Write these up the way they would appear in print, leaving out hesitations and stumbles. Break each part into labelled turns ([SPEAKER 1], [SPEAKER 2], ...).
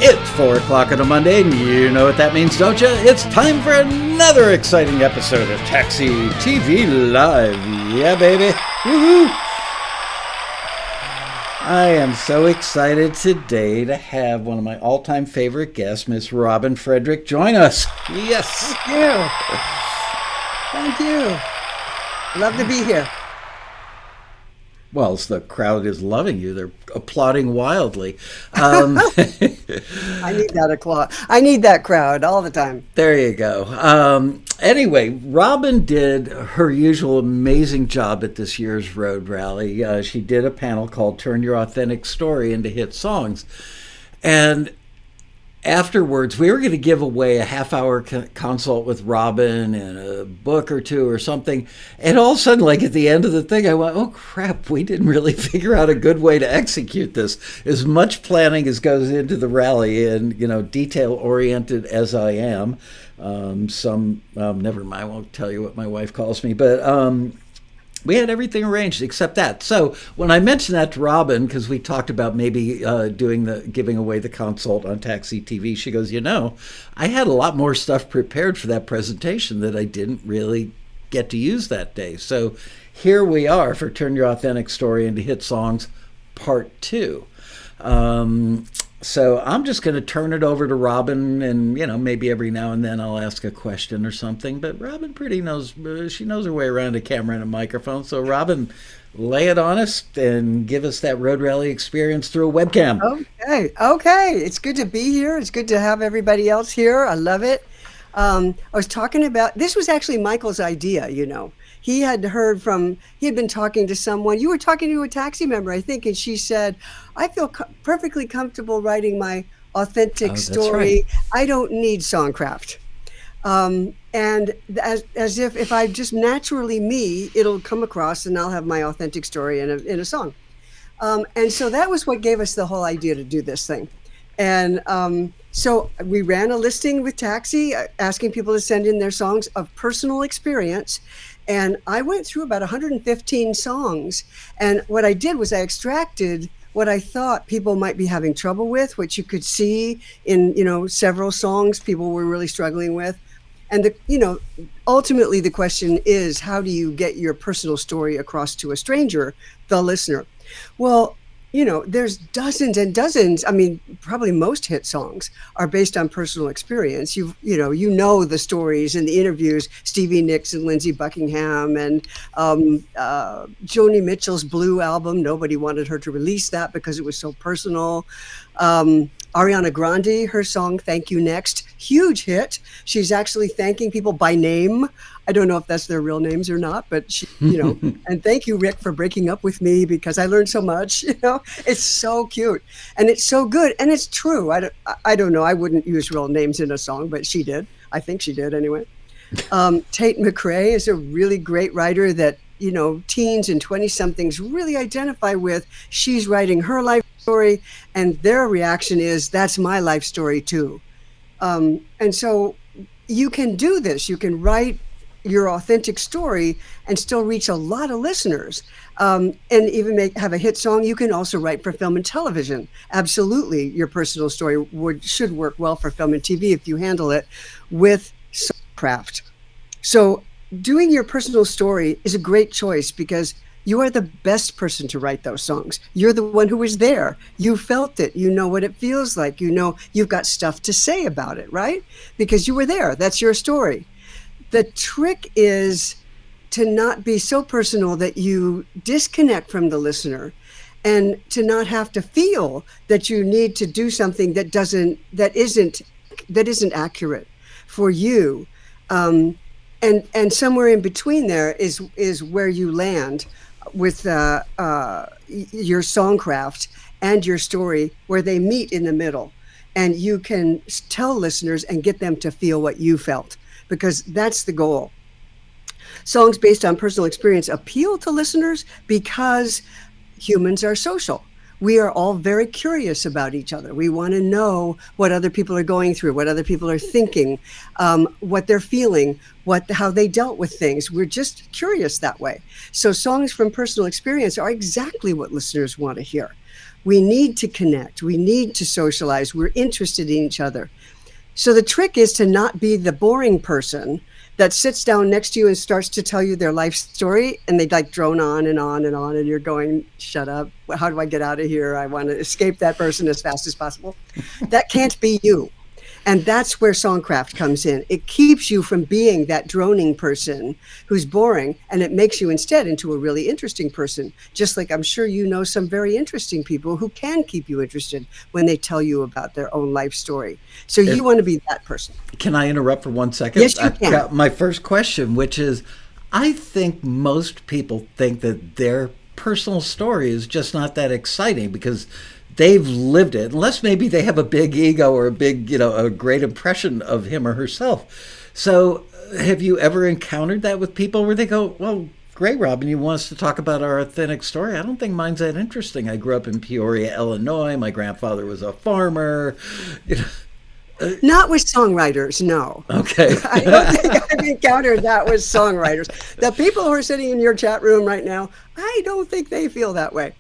[SPEAKER 1] It's 4 o'clock on a Monday, and you know what that means, don't you? It's time for another exciting episode of Taxi TV Live. Yeah, baby. Woohoo! I am so excited today to have one of my all-time favorite guests, Miss Robin Frederick, join us. Yes.
[SPEAKER 2] Thank you. Thank you. Love to be here.
[SPEAKER 1] Well, the crowd is loving you. They're applauding wildly.
[SPEAKER 2] I need that crowd all the time.
[SPEAKER 1] There you go. Anyway, Robin did her usual amazing job at this year's Road Rally. She did a panel called Turn Your Authentic Story into Hit Songs. And afterwards, we were going to give away a half-hour consult with Robin and a book or two or something. And all of a sudden, like at the end of the thing, I went, oh, crap, we didn't really figure out a good way to execute this. As much planning as goes into the rally and, detail-oriented as I am. Never mind, I won't tell you what my wife calls me. But we had everything arranged except that. So when I mentioned that to Robin, because we talked about maybe giving away the consult on Taxi TV, she goes, I had a lot more stuff prepared for that presentation that I didn't really get to use that day. So here we are for Turn Your Authentic Story into Hit Songs Part 2. So I'm just going to turn it over to Robin, and maybe every now and then I'll ask a question or something. But Robin knows her way around a camera and a microphone. So Robin, lay it on us and give us that road rally experience through a webcam.
[SPEAKER 2] Okay. It's good to be here. It's good to have everybody else here. I love it. I was talking about, this was actually Michael's idea, He had been talking to someone. You were talking to a taxi member, I think, and she said, I feel perfectly comfortable writing my authentic story.
[SPEAKER 1] Right.
[SPEAKER 2] I don't need Songcraft. And as if I just naturally me, it'll come across and I'll have my authentic story in a song. And so that was what gave us the whole idea to do this thing. And so we ran a listing with Taxi, asking people to send in their songs of personal experience. And I went through about 115 songs. And what I did was I extracted what I thought people might be having trouble with, which you could see in, several songs people were really struggling with. And, ultimately the question is, how do you get your personal story across to a stranger, the listener? Well, there's dozens and dozens. I mean, probably most hit songs are based on personal experience. You know the stories and the interviews, Stevie Nicks and Lindsey Buckingham and Joni Mitchell's Blue album. Nobody wanted her to release that because it was so personal. Ariana Grande, her song, Thank You Next, huge hit. She's actually thanking people by name. I don't know if that's their real names or not, but she, and thank you, Rick, for breaking up with me because I learned so much. It's so cute and it's so good and it's true. I don't know. I wouldn't use real names in a song, but she did. I think she did anyway. Tate McRae is a really great writer that teens and 20-somethings really identify with. She's writing her life story, and their reaction is, "That's my life story too." And so you can do this. You can write your authentic story and still reach a lot of listeners, and even have a hit song. You can also write for film and television. Absolutely, your personal story should work well for film and TV if you handle it with Songcraft. So doing your personal story is a great choice because you are the best person to write those songs. You're the one who was there. You felt it. You know what it feels like. You've got stuff to say about it, right? Because you were there. That's your story. The trick is to not be so personal that you disconnect from the listener and to not have to feel that you need to do something that isn't accurate for you. And somewhere in between there is where you land with your Songcraft and your story, where they meet in the middle, and you can tell listeners and get them to feel what you felt, because that's the goal. Songs based on personal experience appeal to listeners because humans are social. We are all very curious about each other. We want to know what other people are going through, what other people are thinking, what they're feeling, how they dealt with things. We're just curious that way. So songs from personal experience are exactly what listeners want to hear. We need to connect. We need to socialize. We're interested in each other. So the trick is to not be the boring person that sits down next to you and starts to tell you their life story, and they like drone on and on and on, and you're going, shut up. How do I get out of here? I want to escape that person as fast as possible. That can't be you. And that's where Songcraft comes in. It keeps you from being that droning person who's boring, and it makes you instead into a really interesting person. Just like I'm sure you know some very interesting people who can keep you interested when they tell you about their own life story. So you want to be that person.
[SPEAKER 1] Can I interrupt for 1 second?
[SPEAKER 2] Yes, you can.
[SPEAKER 1] I've got my first question, which is, I think most people think that their personal story is just not that exciting because they've lived it, unless maybe they have a big ego or a big, a great impression of him or herself. So have you ever encountered that with people where they go, well, great, Robin, you want us to talk about our authentic story? I don't think mine's that interesting. I grew up in Peoria, Illinois. My grandfather was a farmer.
[SPEAKER 2] Not with songwriters, no.
[SPEAKER 1] Okay.
[SPEAKER 2] I don't think I've encountered that with songwriters. The people who are sitting in your chat room right now, I don't think they feel that way.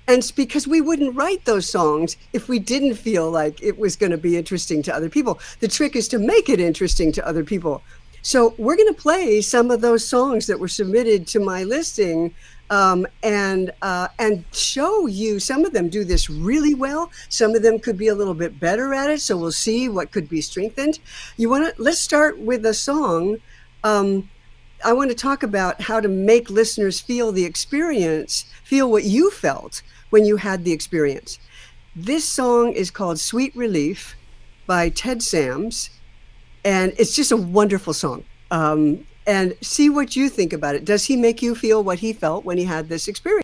[SPEAKER 2] And it's because we wouldn't write those songs if we didn't feel like it was going to be interesting to other people. The trick is to make it interesting to other people. So we're going to play some of those songs that were submitted to my listing, and show you. Some of them do this really well. Some of them could be a little bit better at it. So we'll see what could be strengthened. Let's start with a song. I want to talk about how to make listeners feel the experience, feel what you felt when you had the experience. This song is called Sweet Relief by Ted Sams, and it's just a wonderful song. And see what you think about it. Does he make you feel what he felt when he had this experience?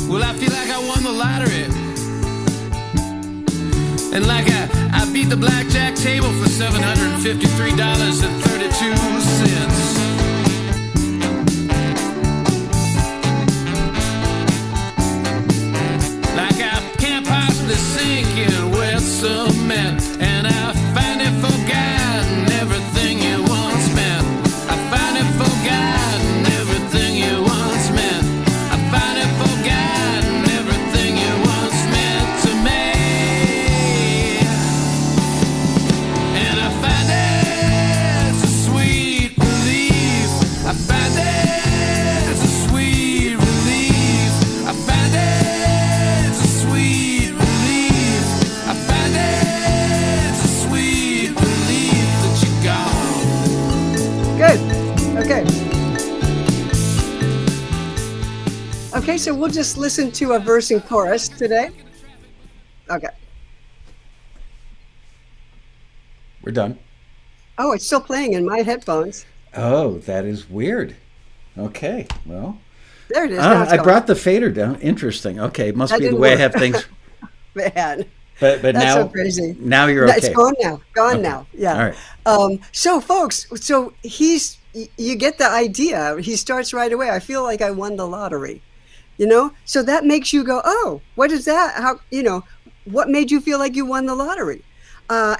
[SPEAKER 3] Well, I feel like I won the lottery, and like I beat the blackjack table for $753.32. Like I can't possibly sink in wet cement, and I finally forgotten everything you once meant. I finally forgotten everything you once meant. I finally forgotten everything you once meant to me. And I find it's a sweet relief. I find it's a sweet relief. I find it's a sweet relief. I find it's a sweet relief that you're gone.
[SPEAKER 2] Good. Okay. Okay, so we'll just listen to a verse and chorus today. Okay.
[SPEAKER 1] We're done.
[SPEAKER 2] Oh, it's still playing in my headphones.
[SPEAKER 1] Oh, that is weird. Okay, well.
[SPEAKER 2] There it is. Now it's
[SPEAKER 1] I
[SPEAKER 2] gone.
[SPEAKER 1] brought the fader down. Interesting. Okay, must
[SPEAKER 2] That
[SPEAKER 1] be the
[SPEAKER 2] didn't
[SPEAKER 1] way I
[SPEAKER 2] work.
[SPEAKER 1] have things.
[SPEAKER 2] Man,
[SPEAKER 1] But
[SPEAKER 2] that's
[SPEAKER 1] now,
[SPEAKER 2] so crazy.
[SPEAKER 1] now you're okay.
[SPEAKER 2] It's gone now. Gone
[SPEAKER 1] Okay.
[SPEAKER 2] now. Yeah.
[SPEAKER 1] All right.
[SPEAKER 2] So folks, you get the idea. He starts right away. I feel like I won the lottery, So that makes you go, oh, what is that? How, what made you feel like you won the lottery? I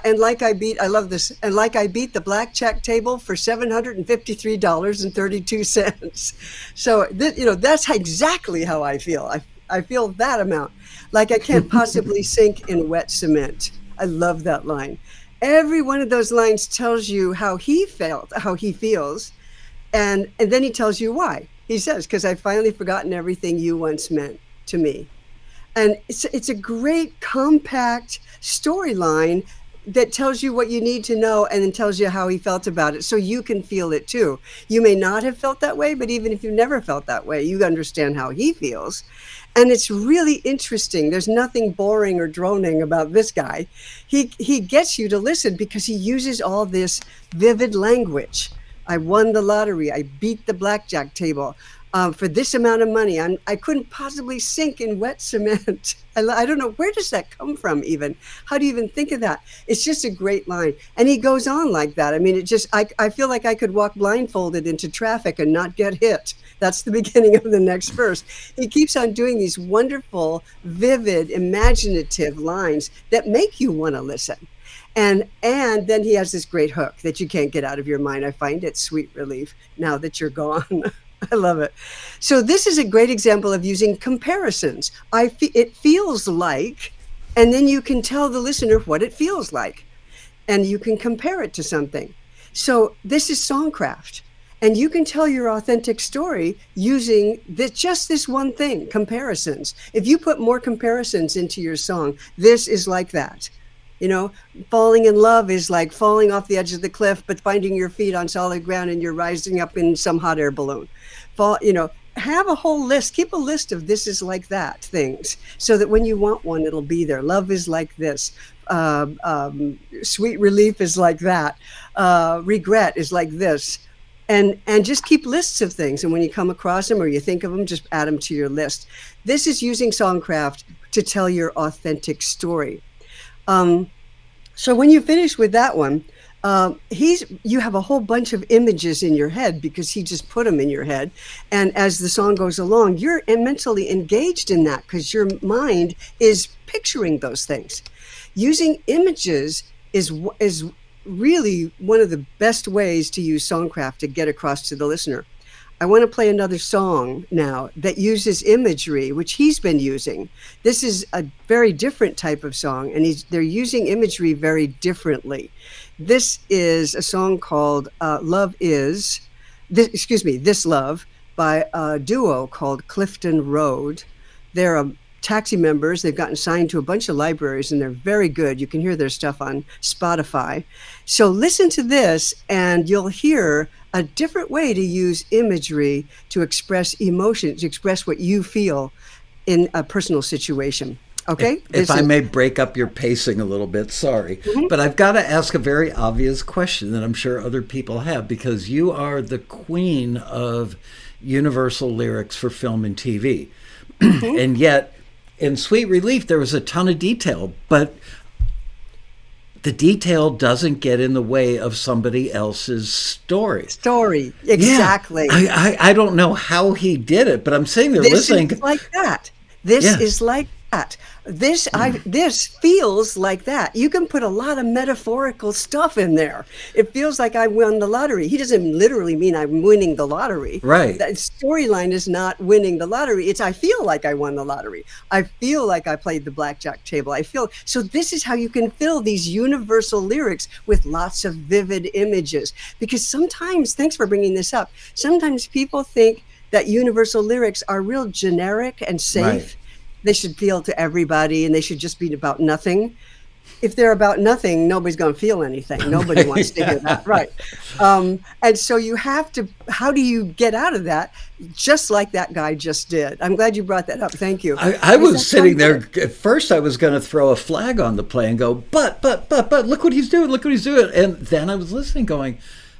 [SPEAKER 2] love this. And like I beat the blackjack table for $753.32. So, that's exactly how I feel. I feel that amount. Like I can't possibly sink in wet cement. I love that line. Every one of those lines tells you how he felt, how he feels. And then he tells you why. He says, because I've finally forgotten everything you once meant to me. And it's a great compact storyline that tells you what you need to know and then tells you how he felt about it so you can feel it too. You may not have felt that way, but even if you never felt that way, you understand how he feels. And it's really interesting. There's nothing boring or droning about this guy. He gets you to listen because he uses all this vivid language. I won the lottery. I beat the blackjack table. For this amount of money, I couldn't possibly sink in wet cement. I don't know, where does that come from even? How do you even think of that? It's just a great line. And he goes on like that. I mean, I feel like I could walk blindfolded into traffic and not get hit That's the beginning of the next verse. He keeps on doing these wonderful, vivid, imaginative lines that make you want to listen. And then he has this great hook that you can't get out of your mind. I find it sweet relief now that you're gone. I love it. So this is a great example of using comparisons. It feels like, and then you can tell the listener what it feels like, and you can compare it to something. So this is Songcraft, and you can tell your authentic story using just this one thing, comparisons. If you put more comparisons into your song, this is like that. You know, falling in love is like falling off the edge of the cliff, but finding your feet on solid ground and you're rising up in some hot air balloon. Have a whole list, keep a list of this is like that things, so that when you want one, it'll be there. Love is like this. Sweet relief is like that. Regret is like this. And just keep lists of things. And when you come across them or you think of them, just add them to your list. This is using Songcraft to tell your authentic story. So when you finish with that one, you have a whole bunch of images in your head because he just put them in your head. And as the song goes along, you're mentally engaged in that because your mind is picturing those things. Using images is really one of the best ways to use Songcraft to get across to the listener. I want to play another song now that uses imagery, which he's been using. This is a very different type of song, and they're using imagery very differently. This is a song called This Love by a duo called Clifton Road. They're taxi members. They've gotten signed to a bunch of libraries, and they're very good. You can hear their stuff on Spotify. So listen to this, and you'll hear a different way to use imagery to express emotion, to express what you feel in a personal situation. Okay?
[SPEAKER 1] If I may break up your pacing a little bit, sorry. Mm-hmm. But I've got to ask a very obvious question that I'm sure other people have, because you are the queen of universal lyrics for film and TV. Mm-hmm. And yet, in Sweet Relief, there was a ton of detail, but the detail doesn't get in the way of somebody else's story.
[SPEAKER 2] Exactly.
[SPEAKER 1] Yeah. I don't know how he did it, but I'm sitting there listening.
[SPEAKER 2] This is like that. This is like that. This feels like that. You can put a lot of metaphorical stuff in there. It feels like I won the lottery. He doesn't literally mean I'm winning the lottery.
[SPEAKER 1] Right.
[SPEAKER 2] That storyline is not winning the lottery. It's I feel like I won the lottery. I feel like I played the blackjack table. So this is how you can fill these universal lyrics with lots of vivid images. Because sometimes, thanks for bringing this up, sometimes people think that universal lyrics are real generic and safe. Right. They should feel to everybody, and they should just be about nothing. If they're about nothing, nobody's going to feel anything. Nobody wants to hear that, right? And so you have to. How do you get out of that? Just like that guy just did. I'm glad you brought that up. Thank you.
[SPEAKER 1] I was sitting there. At first, I was going to throw a flag on the play and go, but look what he's doing. Look what he's doing. And then I was listening, going,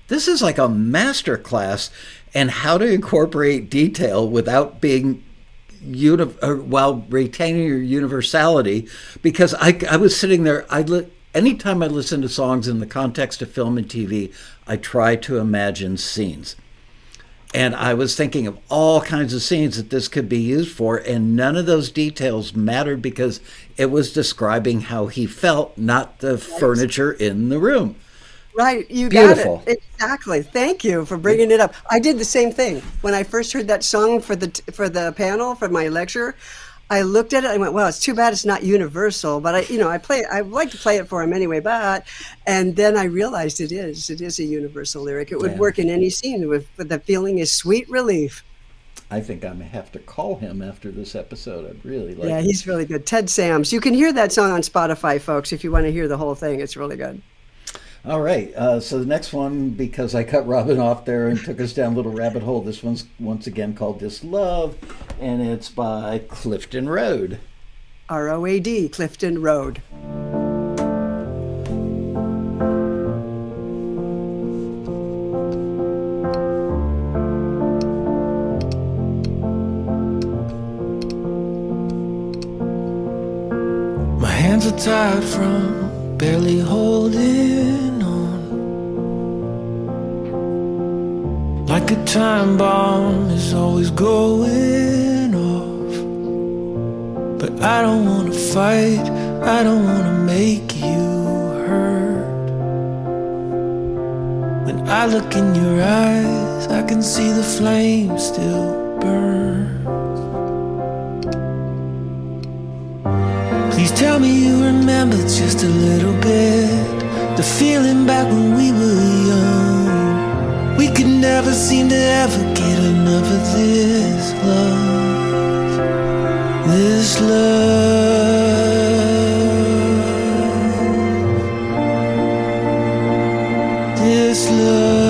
[SPEAKER 1] this is like a master class in how to incorporate detail without being while retaining your universality, because I was sitting there. Anytime I listen to songs in the context of film and TV, I try to imagine scenes, and I was thinking of all kinds of scenes that this could be used for, and none of those details mattered because it was describing how he felt, not the furniture in the room.
[SPEAKER 2] Right, you
[SPEAKER 1] Beautiful.
[SPEAKER 2] got it. Exactly. Thank you for bringing it up. I did the same thing. When I first heard that song for the panel, for my lecture, I looked at it, I went, well, it's too bad it's not universal, but I like to play it for him anyway, and then I realized it is a universal lyric. It would work in any scene with the feeling is sweet relief.
[SPEAKER 1] I think I may have to call him after this episode. I'd really like
[SPEAKER 2] Yeah, he's really good. Ted Sams. You can hear that song on Spotify, folks, if you want to hear the whole thing. It's really good.
[SPEAKER 1] All right, so the next one, because I cut Robin off there and took us down a little rabbit hole, this one's once again called This Love, and it's by Clifton Road.
[SPEAKER 2] R-O-A-D, Clifton Road.
[SPEAKER 3] My hands are tired from barely holding on, like like a time bomb is always going off. But I don't wanna fight, I don't wanna make you hurt. When I look in your eyes, I can see the flame still burn. Please tell me you remember just a little bit, the feeling back when we were young. We could never seem to ever get enough of this love. This love. This love.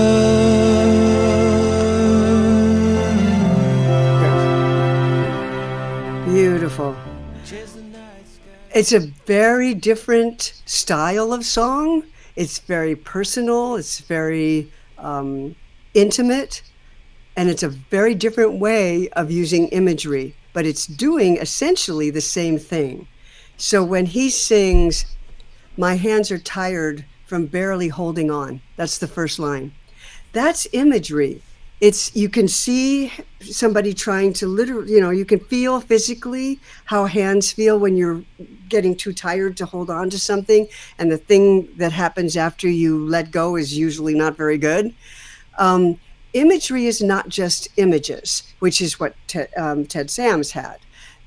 [SPEAKER 2] Beautiful. It's a very different style of song. It's very personal. It's very intimate. And it's a very different way of using imagery. But it's doing essentially the same thing. So when he sings, "My hands are tired from barely holding on," that's the first line. That's imagery. You can see somebody trying to literally, you can feel physically how hands feel when you're getting too tired to hold on to something, and the thing that happens after you let go is usually not very good. Imagery is not just images, which is what Ted Sams had.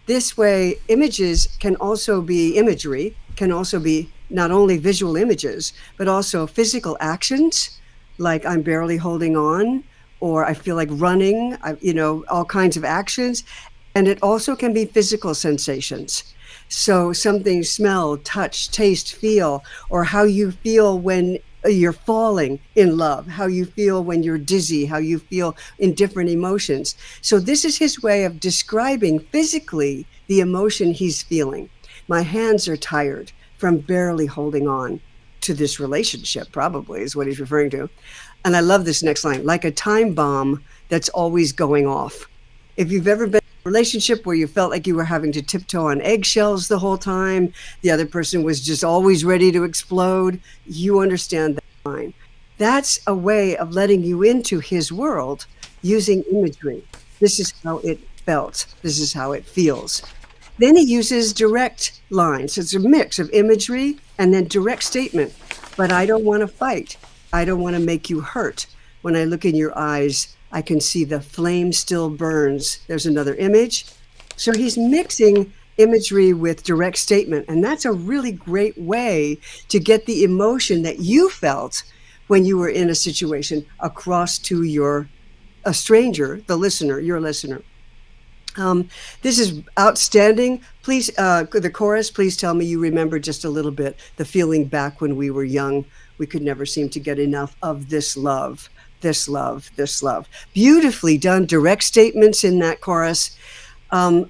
[SPEAKER 2] This way, images can also be imagery, can also be not only visual images, but also physical actions, like I'm barely holding on, or I feel like running, all kinds of actions. And it also can be physical sensations. So something smell, touch, taste, feel, or how you feel when you're falling in love, how you feel when you're dizzy, how you feel in different emotions. So this is his way of describing physically the emotion he's feeling. My hands are tired from barely holding on to this relationship, probably is what he's referring to. And I love this next line, like a time bomb that's always going off. If you've ever been in a relationship where you felt like you were having to tiptoe on eggshells the whole time, the other person was just always ready to explode, you understand that line. That's a way of letting you into his world using imagery. This is how it felt. This is how it feels. Then he uses direct lines. It's a mix of imagery and then direct statement. But I don't want to fight. I don't want to make you hurt. When I look in your eyes, I can see the flame still burns. There's another image. So he's mixing imagery with direct statement. And that's a really great way to get the emotion that you felt when you were in a situation across to a stranger, the listener, your listener. This is outstanding. Please, the chorus, please tell me you remember just a little bit the feeling back when we were young. We could never seem to get enough of this love, this love, this love. Beautifully done, direct statements in that chorus. I'm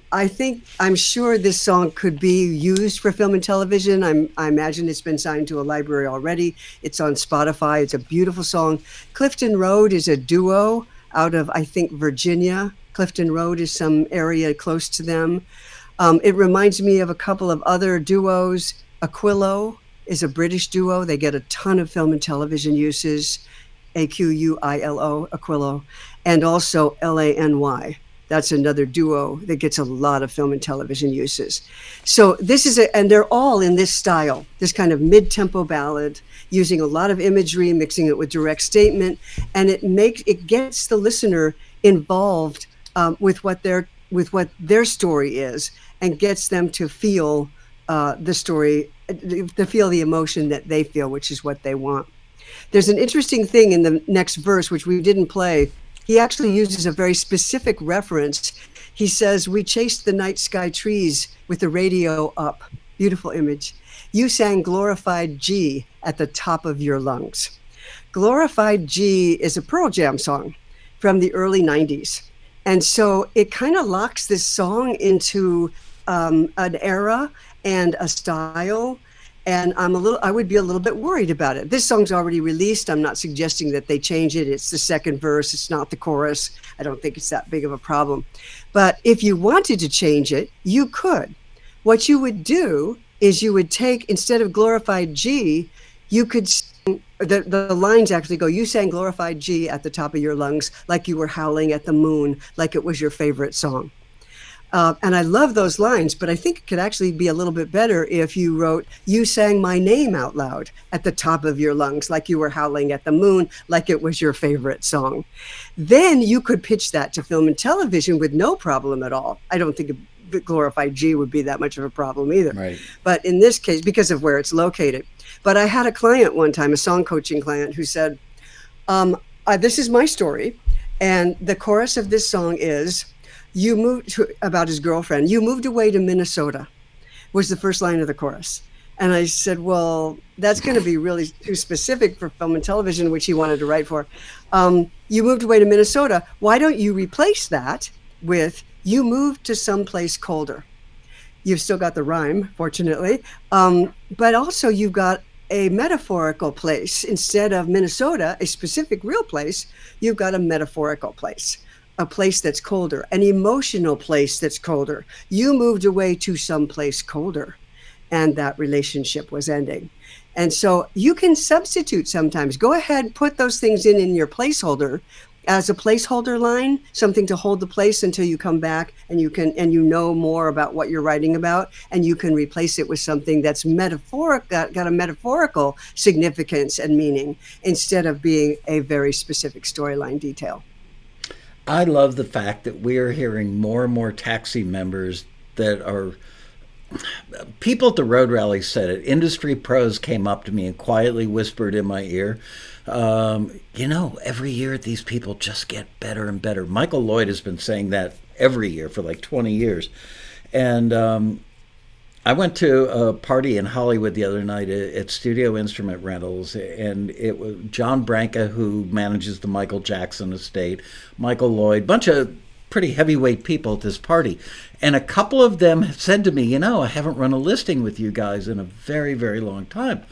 [SPEAKER 2] sure this song could be used for film and television. I imagine it's been signed to a library already. It's on Spotify. It's a beautiful song. Clifton Road is a duo out of, I think, Virginia. Clifton Road is some area close to them. It reminds me of a couple of other duos. Aquilo is a British duo. They get a ton of film and television uses. Aquilo, Aquilo, and also Lany. That's another duo that gets a lot of film and television uses. So this is and they're all in this style, this kind of mid-tempo ballad, using a lot of imagery, mixing it with direct statement, and it gets the listener involved with what their story is, and gets them to feel the story, to feel the emotion that they feel, which is what they want. There's an interesting thing in the next verse, which we didn't play. He actually uses a very specific reference. He says, "We chased the night sky trees with the radio up." Beautiful image. "You sang glorified G at the top of your lungs." Glorified G is a Pearl Jam song from the early 90s. And so it kind of locks this song into an era and a style. And I would be a little bit worried about it. This song's already released. I'm not suggesting that they change it. It's the second verse. It's not the chorus. I don't think it's that big of a problem. But if you wanted to change it, you could. What you would do is you would take, instead of glorified G, you could the lines actually go, you sang glorified G at the top of your lungs, like you were howling at the moon, like it was your favorite song. And I love those lines, but I think it could actually be a little bit better if you wrote, you sang my name out loud at the top of your lungs, like you were howling at the moon, like it was your favorite song. Then you could pitch that to film and television with no problem at all. I don't think a glorified G would be that much of a problem either.
[SPEAKER 1] Right.
[SPEAKER 2] But in this case, because of where it's located. But I had a client one time, a song coaching client, who said, this is my story. And the chorus of this song is, about his girlfriend, you moved away to Minnesota, was the first line of the chorus. And I said, well, that's going to be really too specific for film and television, which he wanted to write for. You moved away to Minnesota. Why don't you replace that with, you moved to someplace colder? You've still got the rhyme, fortunately. But also you've got a metaphorical place. Instead of Minnesota, a specific real place, you've got a metaphorical place. A place that's colder, an emotional place that's colder. You moved away to someplace colder, and that relationship was ending. And so you can substitute sometimes. Go ahead, put those things in your placeholder as a placeholder line, something to hold the place until you come back and you know more about what you're writing about, and you can replace it with something that's got a metaphorical significance and meaning instead of being a very specific storyline detail.
[SPEAKER 1] I love the fact that we are hearing more and more taxi members that are people at the road rally said it. Industry pros came up to me and quietly whispered in my ear, every year these people just get better and better. Michael Lloyd has been saying that every year for like 20 years. And I went to a party in Hollywood the other night at Studio Instrument Rentals, and it was John Branca, who manages the Michael Jackson estate, Michael Lloyd, bunch of pretty heavyweight people at this party. And a couple of them said to me, I haven't run a listing with you guys in a very, very long time.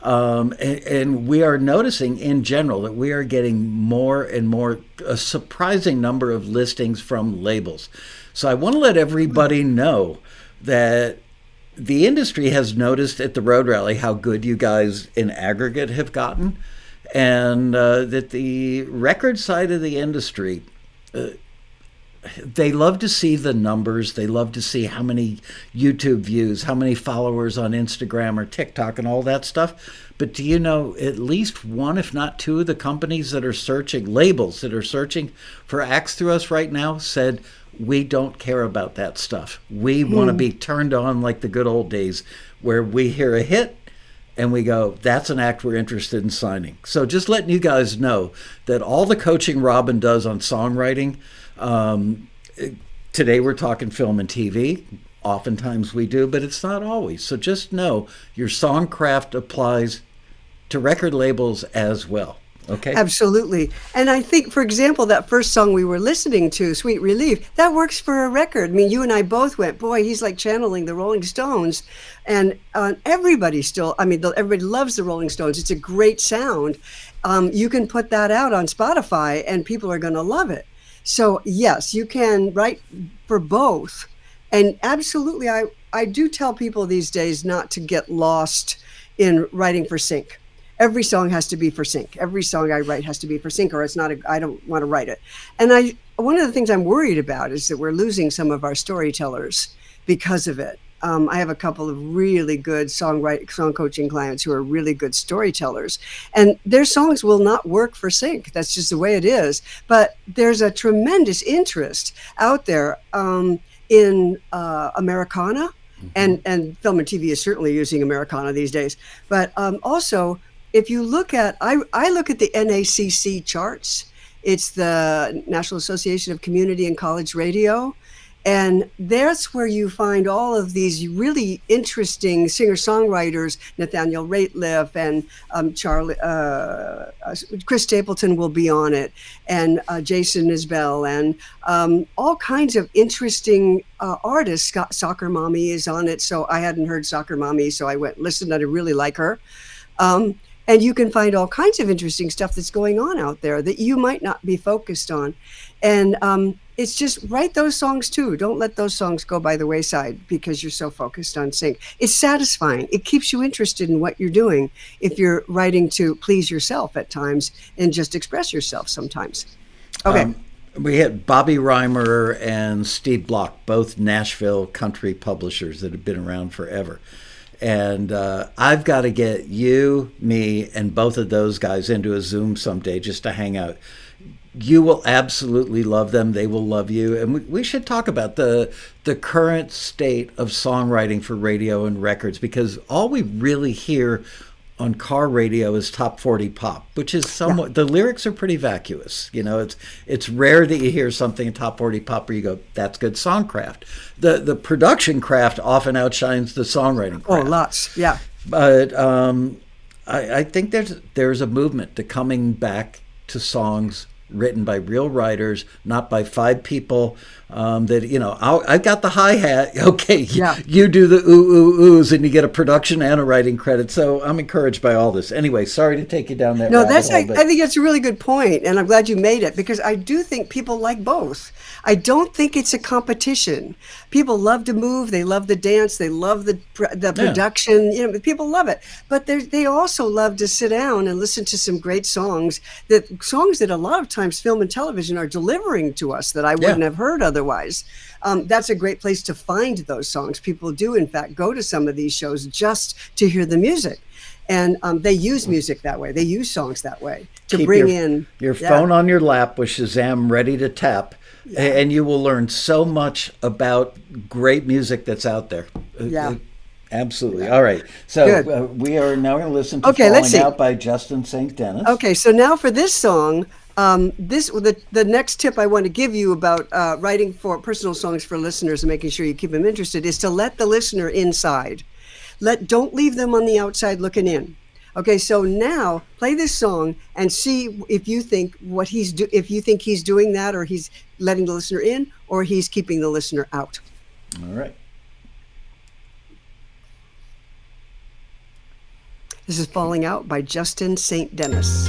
[SPEAKER 1] And we are noticing in general that we are getting more and more, a surprising number of listings from labels. So I want to let everybody know that the industry has noticed at the Road Rally how good you guys in aggregate have gotten, and that the record side of the industry, they love to see the numbers. They love to see how many YouTube views, how many followers on Instagram or TikTok and all that stuff. But do you know at least one, if not two, of the companies that are searching, labels that are searching for acts through us right now said, we don't care about that stuff. We want to be turned on like the good old days where we hear a hit and we go, that's an act we're interested in signing. So just letting you guys know that all the coaching Robin does on songwriting, today we're talking film and TV. Oftentimes we do, but it's not always. So just know your Songcraft applies to record labels as well. Okay.
[SPEAKER 2] Absolutely. And I think, for example, that first song we were listening to, Sweet Relief, that works for a record. I mean, you and I both went, boy, he's like channeling the Rolling Stones. And everybody loves the Rolling Stones. It's a great sound. You can put that out on Spotify and people are going to love it. So yes, you can write for both. And absolutely, I do tell people these days not to get lost in writing for sync. Every song has to be for sync. Every song I write has to be for sync, or it's not. I don't want to write it. And one of the things I'm worried about is that we're losing some of our storytellers because of it. I have a couple of really good song coaching clients who are really good storytellers, and their songs will not work for sync. That's just the way it is. But there's a tremendous interest out there in Americana, and film and TV is certainly using Americana these days. But also, if you look at, I look at the NACC charts. It's the National Association of Community and College Radio. And that's where you find all of these really interesting singer-songwriters. Nathaniel Rateliff and Chris Stapleton will be on it, and Jason Isbell, and all kinds of interesting artists. Soccer Mommy is on it, so I hadn't heard Soccer Mommy, so I went, listen, I really like her. And you can find all kinds of interesting stuff that's going on out there that you might not be focused on. And it's just write those songs too. Don't let those songs go by the wayside because you're so focused on sync. It's satisfying. It keeps you interested in what you're doing if you're writing to please yourself at times and just express yourself sometimes. Okay.
[SPEAKER 1] We had Bobby Reimer and Steve Block, both Nashville country publishers that have been around forever. And I've got to get you, me, and both of those guys into a Zoom someday just to hang out. You will absolutely love them. They will love you. And we should talk about the current state of songwriting for radio and records, because all we really hear on car radio is top 40 pop, which is somewhat, the lyrics are pretty vacuous. You know, it's rare that you hear something in top 40 pop where you go, that's good songcraft. The production craft often outshines the songwriting craft.
[SPEAKER 2] Oh, lots, yeah.
[SPEAKER 1] But I think there's a movement to coming back to songs written by real writers, not by five people that, you know, I've got the hi-hat. Okay, you do the oohs, and you get a production and a writing credit. So I'm encouraged by all this. Anyway, sorry to take you down that rabbit hole,
[SPEAKER 2] I think that's a really good point, and I'm glad you made it, because I do think people like both. I don't think it's a competition. People love to move, they love the dance, they love the production. You know, people love it, but they also love to sit down and listen to some great songs that a lot of times film and television are delivering to us that I wouldn't have heard otherwise. That's a great place to find those songs. People do, in fact, go to some of these shows just to hear the music. And they use music that way. They use songs that way to
[SPEAKER 1] Keep
[SPEAKER 2] bring in
[SPEAKER 1] your phone on your lap with Shazam ready to tap, and you will learn so much about great music that's out there. Absolutely. All right. So we are now going to listen to Falling Out by Justin St. Dennis.
[SPEAKER 2] Okay. So now for this song, the next tip I want to give you about writing for personal songs for listeners and making sure you keep them interested is to let the listener inside. Don't leave them on the outside looking in. Okay, so now play this song and see if you think if you think he's doing that, or he's letting the listener in, or he's keeping the listener out.
[SPEAKER 1] All right.
[SPEAKER 2] This is Falling Out by Justin St. Dennis.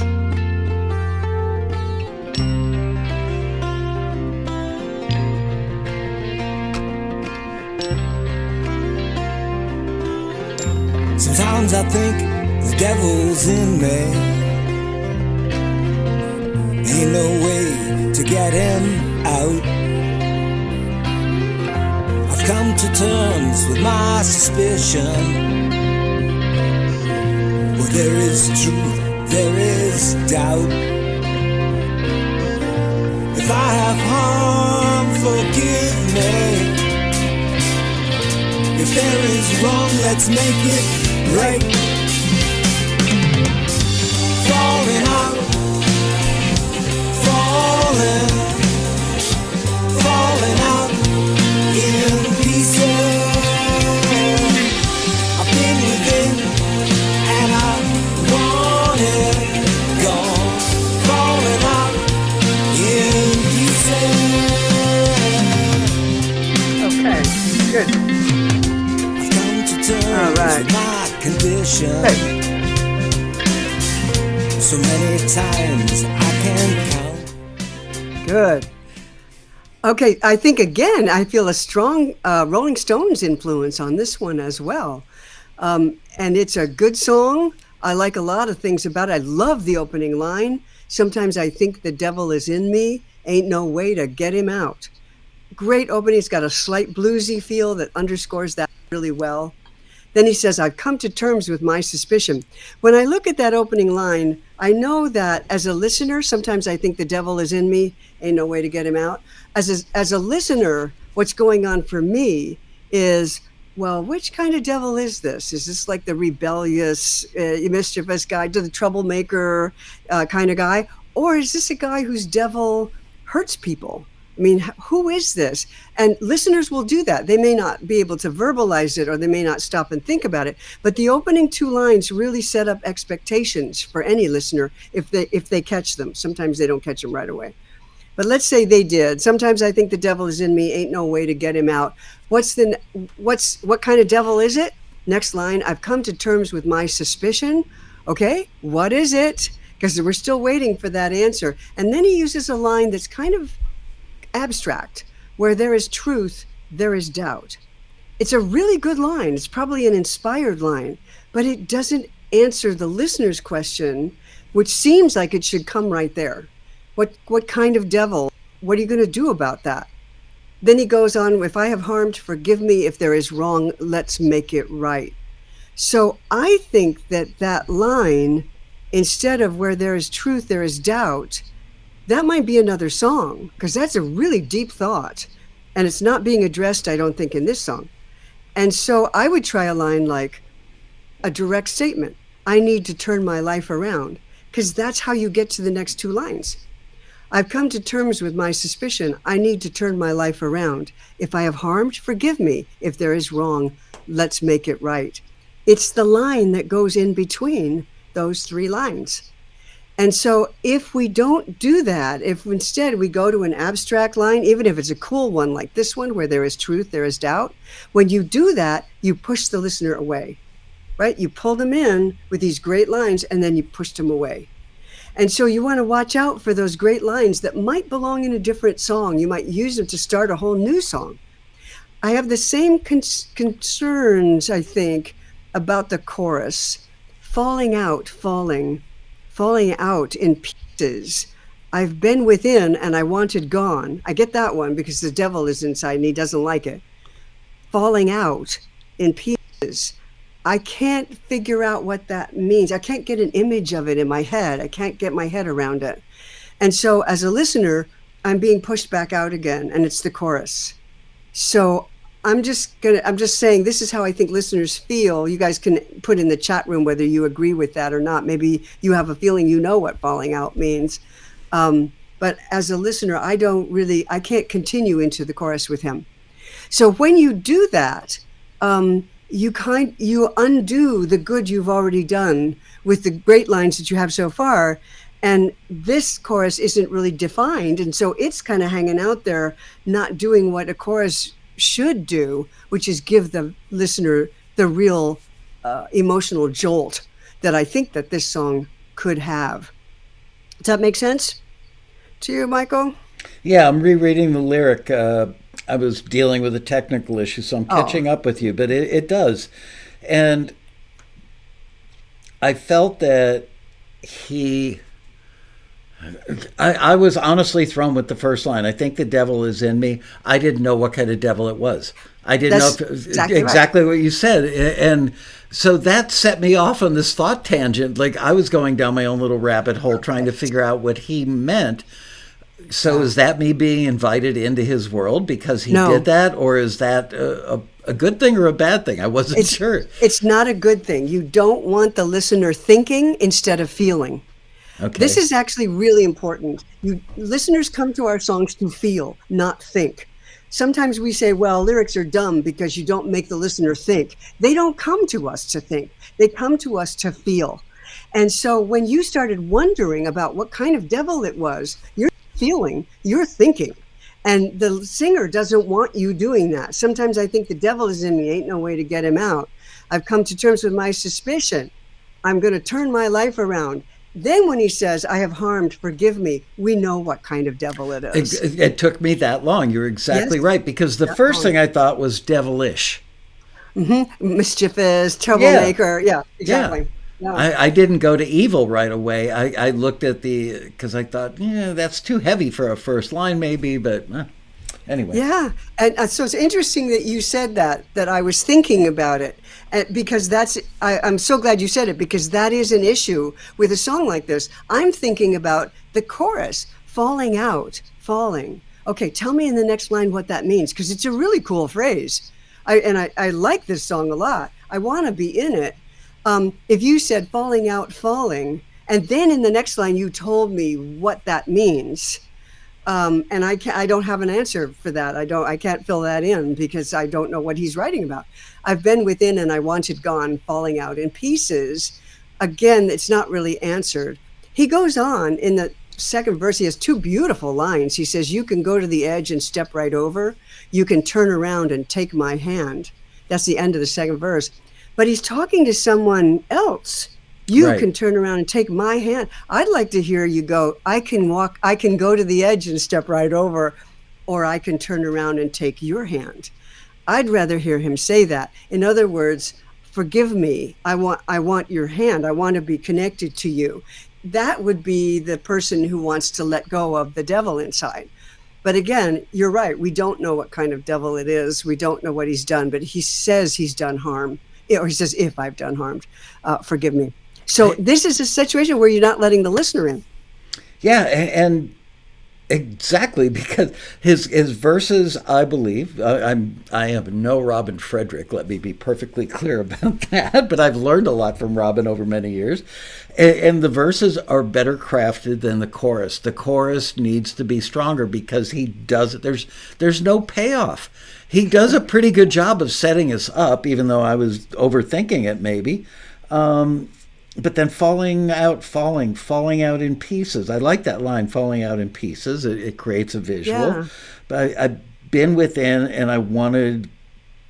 [SPEAKER 4] Sometimes I think the devil's in me. Ain't no way to get him out. I've come to terms with my suspicion. Where there is truth, there is doubt. If I have harm, forgive me. If there is wrong, let's make it right. Falling out, falling out in pieces. I've been within and I want it gone. Falling out in pieces.
[SPEAKER 2] Okay, good.
[SPEAKER 4] All right. My condition.
[SPEAKER 2] Hey.
[SPEAKER 4] So many times I can count.
[SPEAKER 2] Good. Okay, I think again, I feel a strong Rolling Stones influence on this one as well. And it's a good song. I like a lot of things about it. I love the opening line. Sometimes I think the devil is in me. Ain't no way to get him out. Great opening. It's got a slight bluesy feel that underscores that really well. Then he says, I've come to terms with my suspicion. When I look at that opening line, I know that as a listener, sometimes I think the devil is in me, ain't no way to get him out. As a listener, what's going on for me is, well, which kind of devil is this? Is this like the rebellious, mischievous guy, the troublemaker kind of guy? Or is this a guy whose devil hurts people? I mean, who is this? And listeners will do that. They may not be able to verbalize it, or they may not stop and think about it. But the opening two lines really set up expectations for any listener if they catch them. Sometimes they don't catch them right away. But let's say they did. Sometimes I think the devil is in me, ain't no way to get him out. What kind of devil is it? Next line, I've come to terms with my suspicion. Okay, what is it? Because we're still waiting for that answer. And then he uses a line that's kind of abstract. Where there is truth, there is doubt. It's a really good line. It's probably an inspired line, but it doesn't answer the listener's question, which seems like it should come right there. What kind of devil? What are you going to do about that? Then he goes on, if I have harmed, forgive me. If there is wrong, let's make it right. So I think that line, instead of where there is truth, there is doubt, that might be another song, because that's a really deep thought. And it's not being addressed, I don't think, in this song. And so I would try a line like a direct statement. I need to turn my life around, because that's how you get to the next two lines. I've come to terms with my suspicion. I need to turn my life around. If I have harmed, forgive me. If there is wrong, let's make it right. It's the line that goes in between those three lines. And so if we don't do that, if instead we go to an abstract line, even if it's a cool one like this one, where there is truth, there is doubt, when you do that, you push the listener away, right? You pull them in with these great lines and then you push them away. And so you want to watch out for those great lines that might belong in a different song. You might use them to start a whole new song. I have the same concerns, I think, about the chorus. Falling out in pieces. I've been within and I wanted gone. I get that one because the devil is inside and he doesn't like it. Falling out in pieces. I can't figure out what that means. I can't get an image of it in my head. I can't get my head around it. And so as a listener, I'm being pushed back out again, and it's the chorus. So I'm just saying this is how I think listeners feel. You guys can put in the chat room whether you agree with that or not. Maybe you have a feeling you know what falling out means. But as a listener, I can't continue into the chorus with him. So when you do that, you undo the good you've already done with the great lines that you have so far. And this chorus isn't really defined. And so it's kind of hanging out there, not doing what a chorus should do, which is give the listener the real emotional jolt that I think that this song could have. Does that make sense to you, Michael?
[SPEAKER 1] Yeah, I'm rereading the lyric. I was dealing with a technical issue, so I'm catching up with you, but it does. And I felt that I was honestly thrown with the first line. I think the devil is in me. I didn't know what kind of devil it was. I didn't know if it was exactly what you said. And so that set me off on this thought tangent. Like I was going down my own little rabbit hole trying to figure out what he meant. So is that me being invited into his world because he did that? Or is that a good thing or a bad thing? I wasn't sure.
[SPEAKER 2] It's not a good thing. You don't want the listener thinking instead of feeling. Okay. This is actually really important. Listeners come to our songs to feel, not think. Sometimes we say, well, lyrics are dumb because you don't make the listener think. They don't come to us to think. They come to us to feel. And so when you started wondering about what kind of devil it was, you're feeling, you're thinking. And the singer doesn't want you doing that. Sometimes I think the devil is in me, ain't no way to get him out. I've come to terms with my suspicion. I'm going to turn my life around. Then when he says, I have harmed, forgive me, we know what kind of devil it is.
[SPEAKER 1] It took me that long. You're exactly right. Because the first thing I thought was devilish.
[SPEAKER 2] Mm-hmm. Mischievous, troublemaker. Yeah, exactly. Yeah. No.
[SPEAKER 1] I didn't go to evil right away. I looked at because I thought, that's too heavy for a first line maybe, but anyway.
[SPEAKER 2] Yeah, and so it's interesting that you said that I was thinking about it, because I'm so glad you said it, because that is an issue with a song like this. I'm thinking about the chorus, falling out, falling. Okay, tell me in the next line what that means, because it's a really cool phrase. I like this song a lot. I want to be in it. If you said falling out, falling, and then in the next line you told me what that means, and I don't have an answer for that. I can't fill that in because I don't know what he's writing about. I've been within and I wanted gone, falling out in pieces. Again, it's not really answered. He goes on in the second verse. He has two beautiful lines. He says, you can go to the edge and step right over. You can turn around and take my hand. That's the end of the second verse. But he's talking to someone else. You
[SPEAKER 1] Right.
[SPEAKER 2] can turn around and take my hand. I'd like to hear you go, I can go to the edge and step right over, or I can turn around and take your hand. I'd rather hear him say that. In other words, forgive me. I want your hand. I want to be connected to you. That would be the person who wants to let go of the devil inside. But again, you're right. We don't know what kind of devil it is. We don't know what he's done, but he says he's done harm, or he says, if I've done harm, forgive me. So this is a situation where you're not letting the listener in.
[SPEAKER 1] Yeah, and exactly, because his verses, I believe, I am no Robin Frederick. Let me be perfectly clear about that. But I've learned a lot from Robin over many years, and the verses are better crafted than the chorus. The chorus needs to be stronger because he does it. There's no payoff. He does a pretty good job of setting us up, even though I was overthinking it maybe. But then falling out in pieces. I like that line, falling out in pieces. It creates a visual.
[SPEAKER 2] Yeah.
[SPEAKER 1] But I've been within and I wanted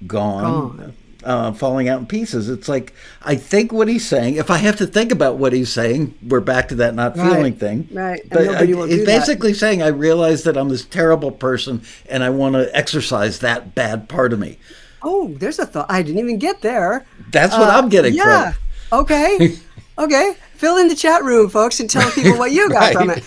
[SPEAKER 1] gone. Falling out in pieces. It's like, I think what he's saying, if I have to think about what he's saying, we're back to that not feeling thing.
[SPEAKER 2] Right. And
[SPEAKER 1] But
[SPEAKER 2] nobody will do
[SPEAKER 1] it's
[SPEAKER 2] that.
[SPEAKER 1] basically saying, I realize that I'm this terrible person and I want to exercise that bad part of me.
[SPEAKER 2] Oh, there's a thought. I didn't even get there.
[SPEAKER 1] That's what I'm getting
[SPEAKER 2] Yeah.
[SPEAKER 1] from it.
[SPEAKER 2] Okay. Okay. Fill in the chat room, folks, and tell people what you got from it.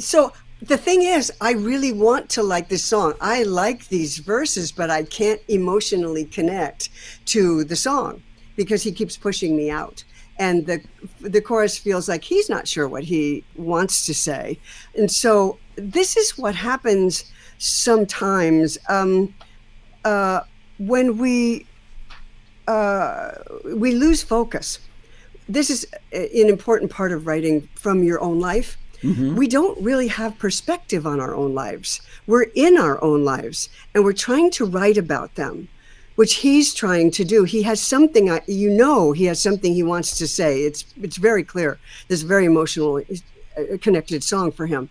[SPEAKER 2] So the thing is, I really want to like this song. I like these verses, but I can't emotionally connect to the song because he keeps pushing me out. And the chorus feels like he's not sure what he wants to say. And so this is what happens sometimes when we lose focus. This is an important part of writing from your own life. Mm-hmm. We don't really have perspective on our own lives. We're in our own lives and we're trying to write about them, which he's trying to do. He has something, he has something he wants to say. It's very clear. This is a very emotionally connected song for him.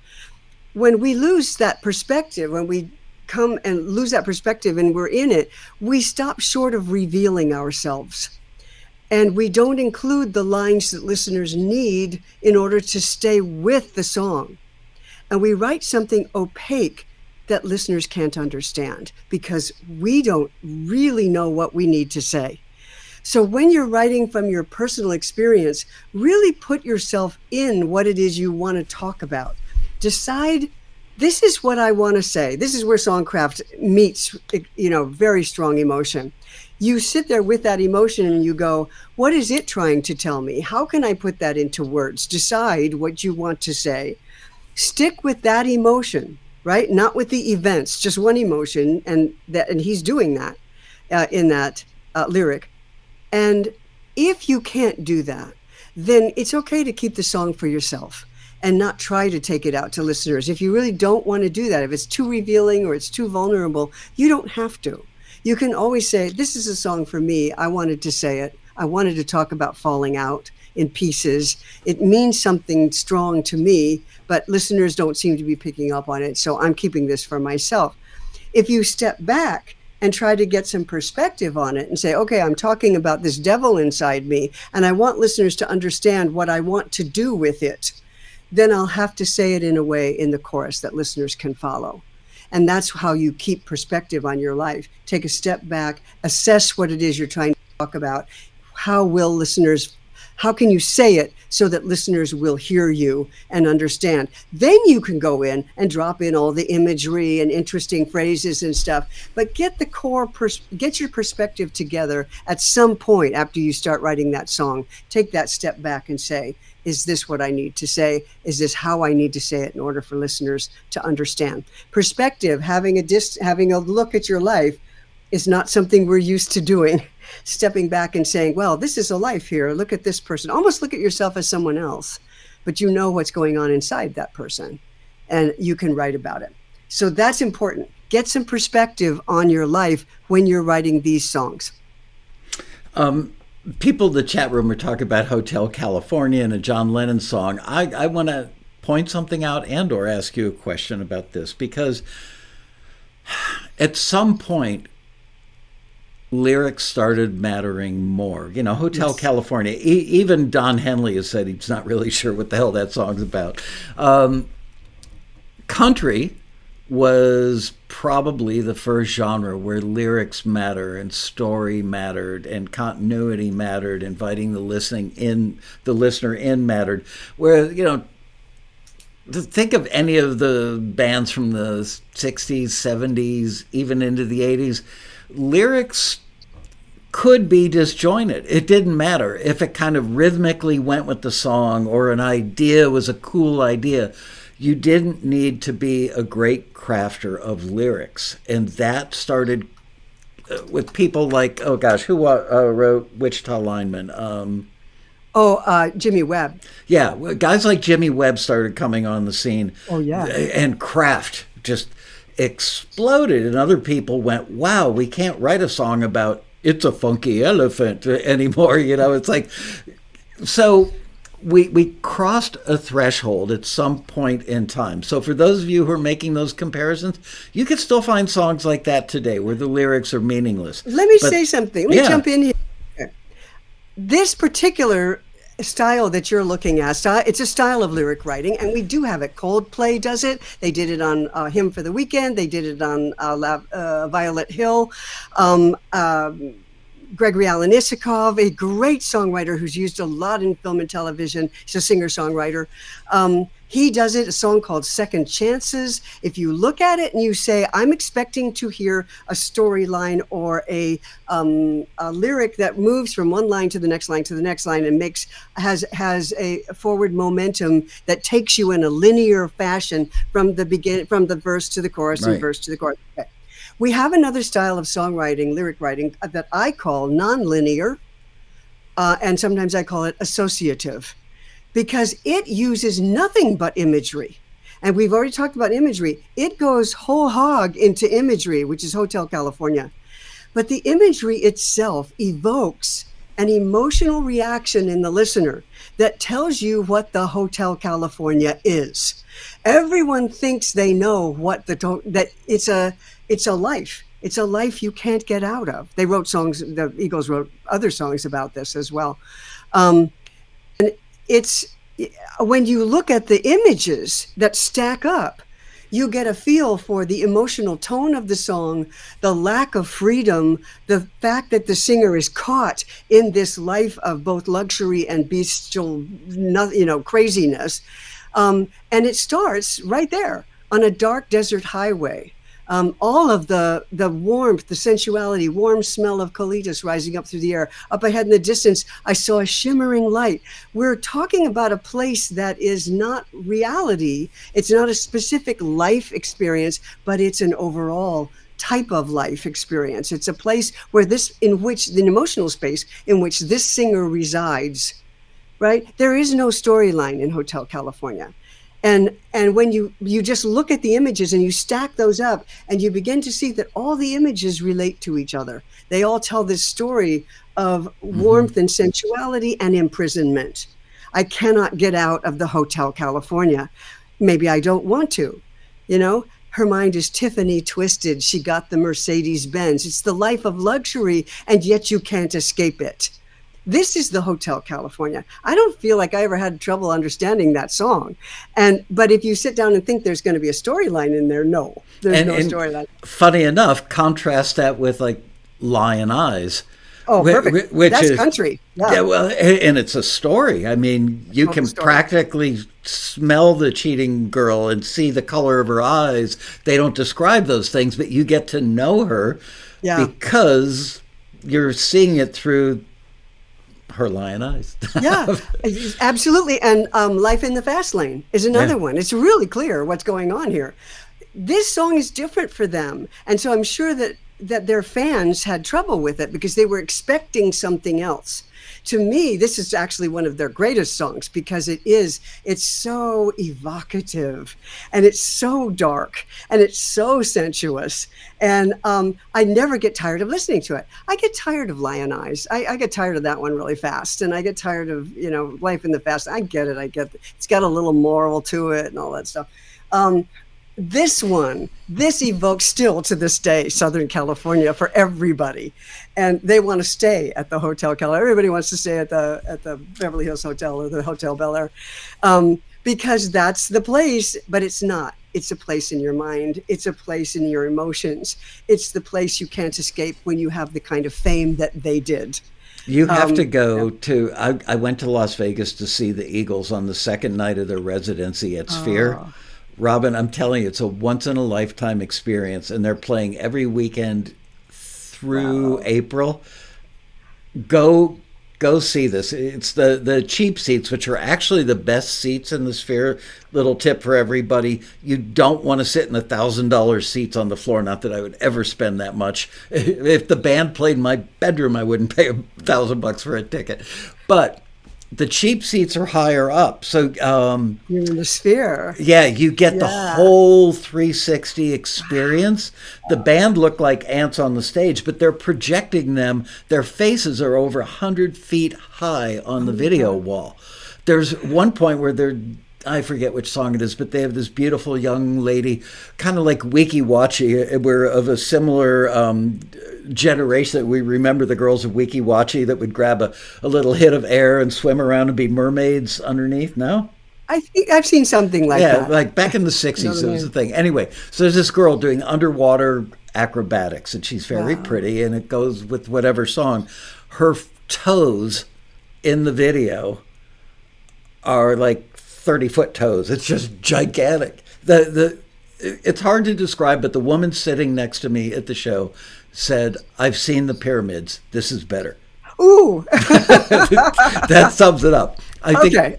[SPEAKER 2] When we lose that perspective, when we come and lose that perspective and we're in it, we stop short of revealing ourselves. And we don't include the lines that listeners need in order to stay with the song. And we write something opaque that listeners can't understand because we don't really know what we need to say. So when you're writing from your personal experience, really put yourself in what it is you want to talk about. Decide, this is what I want to say. This is where Songcraft meets, very strong emotion. You sit there with that emotion and you go, what is it trying to tell me? How can I put that into words? Decide what you want to say. Stick with that emotion, right? Not with the events, just one emotion. And he's doing that in that lyric. And if you can't do that, then it's okay to keep the song for yourself and not try to take it out to listeners. If you really don't want to do that, if it's too revealing or it's too vulnerable, you don't have to. You can always say, this is a song for me. I wanted to say it. I wanted to talk about falling out in pieces. It means something strong to me, but listeners don't seem to be picking up on it. So I'm keeping this for myself. If you step back and try to get some perspective on it and say, okay, I'm talking about this devil inside me, and I want listeners to understand what I want to do with it, then I'll have to say it in a way in the chorus that listeners can follow. And that's how you keep perspective on your life. Take a step back, assess what it is you're trying to talk about. How can you say it so that listeners will hear you and understand? Then you can go in and drop in all the imagery and interesting phrases and stuff, but get your perspective together at some point after you start writing that song. Take that step back and say, is this what I need to say? Is this how I need to say it in order for listeners to understand? Perspective, having a look at your life, is not something we're used to doing. Stepping back and saying, well, this is a life here. Look at this person. Almost look at yourself as someone else, but you know what's going on inside that person and you can write about it. So that's important. Get some perspective on your life when you're writing these songs.
[SPEAKER 1] People in the chat room are talking about Hotel California and a John Lennon song. I want to point something out and or ask you a question about this, because at some point lyrics started mattering more. You know, Hotel
[SPEAKER 2] Yes.
[SPEAKER 1] California, even Don Henley has said he's not really sure what the hell that song's about. Country was probably the first genre where lyrics matter and story mattered and continuity mattered, inviting the listener in mattered. Where, you know, to think of any of the bands from the 60s, 70s, even into the 80s, lyrics could be disjointed. It didn't matter if it kind of rhythmically went with the song or an idea was a cool idea. You didn't need to be a great crafter of lyrics. And that started with people like, oh gosh, who wrote Wichita Lineman?
[SPEAKER 2] Jimmy Webb.
[SPEAKER 1] Yeah, guys like Jimmy Webb started coming on the scene.
[SPEAKER 2] Oh, yeah.
[SPEAKER 1] And craft just exploded. And other people went, wow, we can't write a song about it's a funky elephant anymore. You know, it's like, so we crossed a threshold at some point in time. So for those of you who are making those comparisons, you can still find songs like that today where the lyrics are meaningless.
[SPEAKER 2] Let me say something. Let me jump in here. This particular style that you're looking at, it's a style of lyric writing, and we do have it. Coldplay does it. They did it on Hymn for the Weekend. They did it on Violet Hill. Gregory Alan Isakov, a great songwriter who's used a lot in film and television. He's a singer-songwriter. He does it, a song called Second Chances. If you look at it and you say, I'm expecting to hear a storyline or a lyric that moves from one line to the next line to the next line and has a forward momentum that takes you in a linear fashion from the verse to the chorus and verse to the chorus. Okay. We have another style of songwriting, lyric writing, that I call nonlinear, and sometimes I call it associative, because it uses nothing but imagery. And we've already talked about imagery. It goes whole hog into imagery, which is Hotel California. But the imagery itself evokes an emotional reaction in the listener that tells you what the Hotel California is. Everyone thinks they know what that it's a life. It's a life you can't get out of. They wrote songs, the Eagles wrote other songs about this as well. And it's, when you look at the images that stack up, you get a feel for the emotional tone of the song, the lack of freedom, the fact that the singer is caught in this life of both luxury and bestial, craziness. And it starts right there on a dark desert highway. All of the warmth, the sensuality, warm smell of colitas rising up through the air. Up ahead in the distance, I saw a shimmering light. We're talking about a place that is not reality. It's not a specific life experience, but it's an overall type of life experience. It's a place where the emotional space in which this singer resides, right? There is no storyline in Hotel California. And when you just look at the images and you stack those up and you begin to see that all the images relate to each other. They all tell this story of warmth and sensuality and imprisonment. I cannot get out of the Hotel California. Maybe I don't want to, Her mind is Tiffany twisted. She got the Mercedes Benz. It's the life of luxury, and yet you can't escape it. This is the Hotel California. I don't feel like I ever had trouble understanding that song. But if you sit down and think there's going to be a storyline in there, no, there's no storyline.
[SPEAKER 1] Funny enough, contrast that with like Lion Eyes.
[SPEAKER 2] Oh, perfect. That's country.
[SPEAKER 1] Yeah, well, and it's a story. I mean, you can practically smell the cheating girl and see the color of her eyes. They don't describe those things, but you get to know her because you're seeing it through her lion eyes.
[SPEAKER 2] Yeah, absolutely. And Life in the Fast Lane is another one. It's really clear what's going on here. This song is different for them. And so I'm sure that their fans had trouble with it because they were expecting something else. To me, this is actually one of their greatest songs because it's so evocative and it's so dark and it's so sensuous. And I never get tired of listening to it. I get tired of Lion Eyes. I get tired of that one really fast. And I get tired of, Life in the Fast. I get it. It's got a little moral to it and all that stuff. this evokes still to this day Southern California for everybody, and they want to stay at the Hotel California. Everybody wants to stay at the Beverly Hills Hotel or the Hotel Bel Air, because that's the place. But it's not. It's a place in your mind. It's a place in your emotions. It's the place you can't escape when you have the kind of fame that they did.
[SPEAKER 1] You have to go to, I went to Las Vegas to see the Eagles on the second night of their residency at Sphere.
[SPEAKER 2] Oh.
[SPEAKER 1] Robin, I'm telling you, it's a once-in-a-lifetime experience, and they're playing every weekend through April. Go see this. It's the cheap seats, which are actually the best seats in the Sphere. Little tip for everybody: you don't want to sit in $1,000 seats on the floor. Not that I would ever spend that much. If the band played in my bedroom, I wouldn't pay $1,000 for a ticket. But the cheap seats are higher up, so
[SPEAKER 2] you're in the Sphere.
[SPEAKER 1] Yeah, you get the whole 360 experience. The band look like ants on the stage, but they're projecting them. Their faces are over 100 feet high on the video wall. There's one point where I forget which song it is, but they have this beautiful young lady, kind of like Wiki Wachi. We're of a similar generation that we remember the girls of Wiki Wachi that would grab a little hit of air and swim around and be mermaids underneath. No?
[SPEAKER 2] I think I've seen something like that.
[SPEAKER 1] Yeah, like back in the 60s, it was a thing. Anyway, so there's this girl doing underwater acrobatics, and she's very pretty, and it goes with whatever song. Her toes in the video are like 30-foot toes. It's just gigantic. It's hard to describe, but the woman sitting next to me at the show said, "I've seen the pyramids. This is better."
[SPEAKER 2] Ooh.
[SPEAKER 1] That sums it up. I think I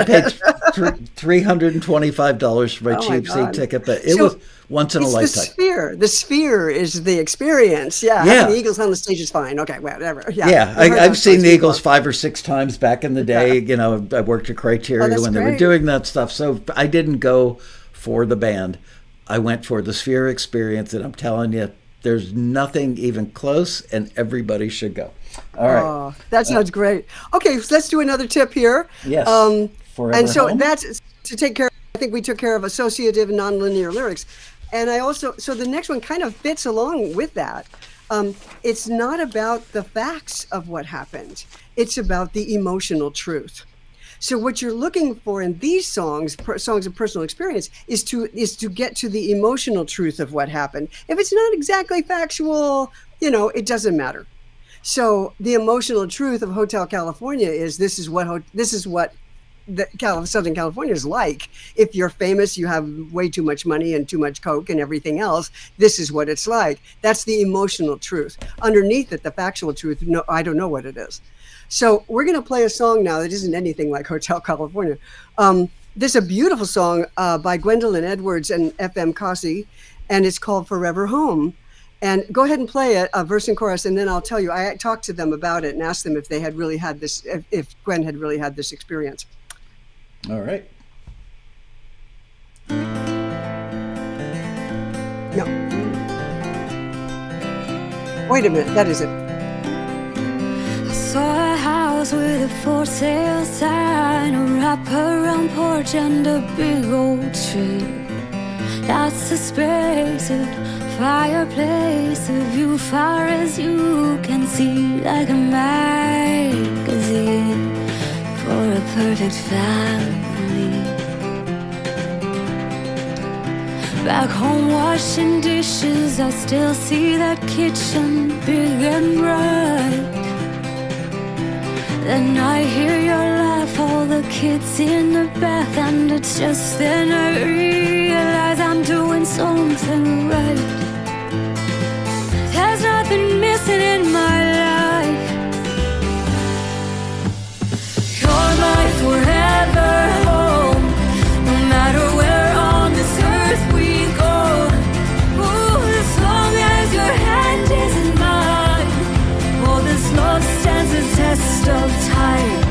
[SPEAKER 1] paid $325 for my cheap seat ticket, but it was once in a lifetime.
[SPEAKER 2] The Sphere is the experience. Yeah. Having the Eagles on the stage is fine. Okay, whatever. Yeah.
[SPEAKER 1] I've seen the Eagles 5 or 6 times back in the day. You know, I worked at Criteria when they were doing that stuff. So I didn't go for the band. I went for the Sphere experience, and I'm telling you, there's nothing even close, and everybody should go. All right.
[SPEAKER 2] Oh, that sounds great. Okay, so let's do another tip here.
[SPEAKER 1] Yes.
[SPEAKER 2] And so that's to take care. I think we took care of associative and nonlinear lyrics, and so the next one kind of fits along with that. It's not about the facts of what happened. It's about the emotional truth. So what you're looking for in these songs of personal experience, is to get to the emotional truth of what happened. If it's not exactly factual, it doesn't matter. So the emotional truth of Hotel California is this is what Southern California is like. If you're famous, you have way too much money and too much coke and everything else. This is what it's like. That's the emotional truth. Underneath it, the factual truth, no, I don't know what it is. So we're going to play a song now that isn't anything like Hotel California. This is a beautiful song by Gwendolyn Edwards and F.M. Cossie, and it's called Forever Home. And go ahead and play it, verse and chorus, and then I'll tell you. I talked to them about it and asked them if they had really had this, if Gwen had really had this experience.
[SPEAKER 1] All right.
[SPEAKER 2] No. Wait a minute, that is it.
[SPEAKER 5] I saw a house with a for sale sign, a wraparound porch and a big old tree. That's the space, a fireplace, a view far as you can see, like a magazine for a perfect family. Back home washing dishes, I still see that kitchen big and bright. Then I hear your laugh, all the kids in the bath, and it's just then I realize I'm doing something right. There's nothing missing in my life. You're my forever home, no matter where on this earth we go. Ooh, as long as your hand is in mine, oh, this love stands the test of time.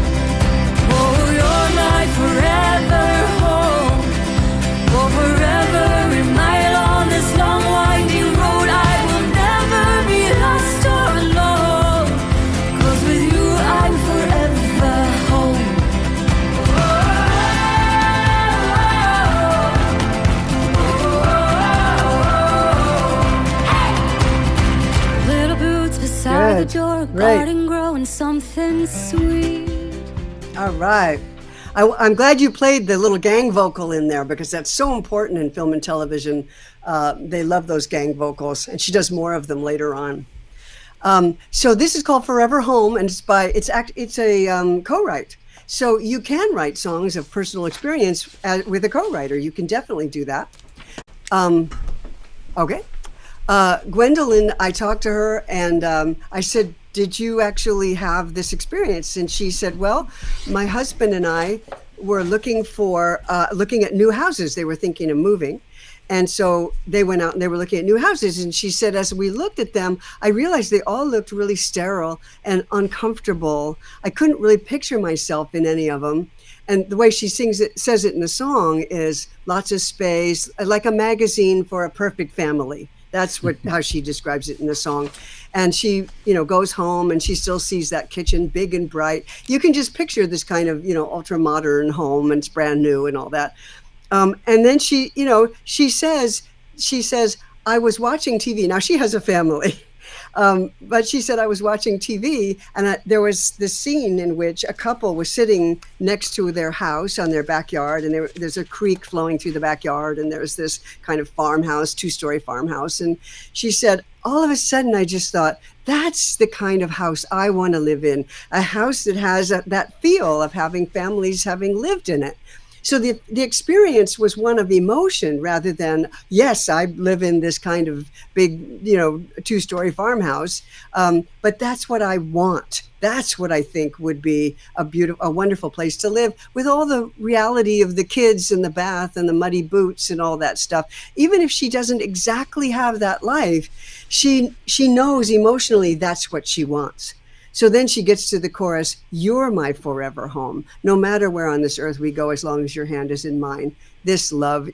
[SPEAKER 5] Oh, you're my forever home, oh, forever in my on this long winding sits beside
[SPEAKER 2] Good.
[SPEAKER 5] the door,
[SPEAKER 2] Great.
[SPEAKER 5] garden growing something sweet.
[SPEAKER 2] All right. I'm glad you played the little gang vocal in there because that's so important in film and television. They love those gang vocals, and she does more of them later on. So this is called Forever Home, and it's a co-write. So you can write songs of personal experience with a co-writer. You can definitely do that. Okay. Gwendolyn, I talked to her and I said, did you actually have this experience? And she said, well, my husband and I were looking at new houses. They were thinking of moving. And so they went out and they were looking at new houses. And she said, as we looked at them, I realized they all looked really sterile and uncomfortable. I couldn't really picture myself in any of them. And the way she says it in the song is lots of space, like a magazine for a perfect family. That's how she describes it in the song. And she, goes home and she still sees that kitchen big and bright. You can just picture this kind of, ultra modern home, and it's brand new and all that. And then she says, I was watching TV. Now she has a family. But she said, I was watching TV and there was this scene in which a couple was sitting next to their house on their backyard, and there's a creek flowing through the backyard, and there's this kind of farmhouse, 2-story farmhouse. And she said, all of a sudden, I just thought, that's the kind of house I want to live in, a house that has that feel of having families having lived in it. So the experience was one of emotion rather than, yes, I live in this kind of big, 2-story farmhouse, but that's what I want. That's what I think would be a wonderful place to live, with all the reality of the kids and the bath and the muddy boots and all that stuff. Even if she doesn't exactly have that life, she knows emotionally that's what she wants. So then she gets to the chorus, you're my forever home. No matter where on this earth we go, as long as your hand is in mine, this love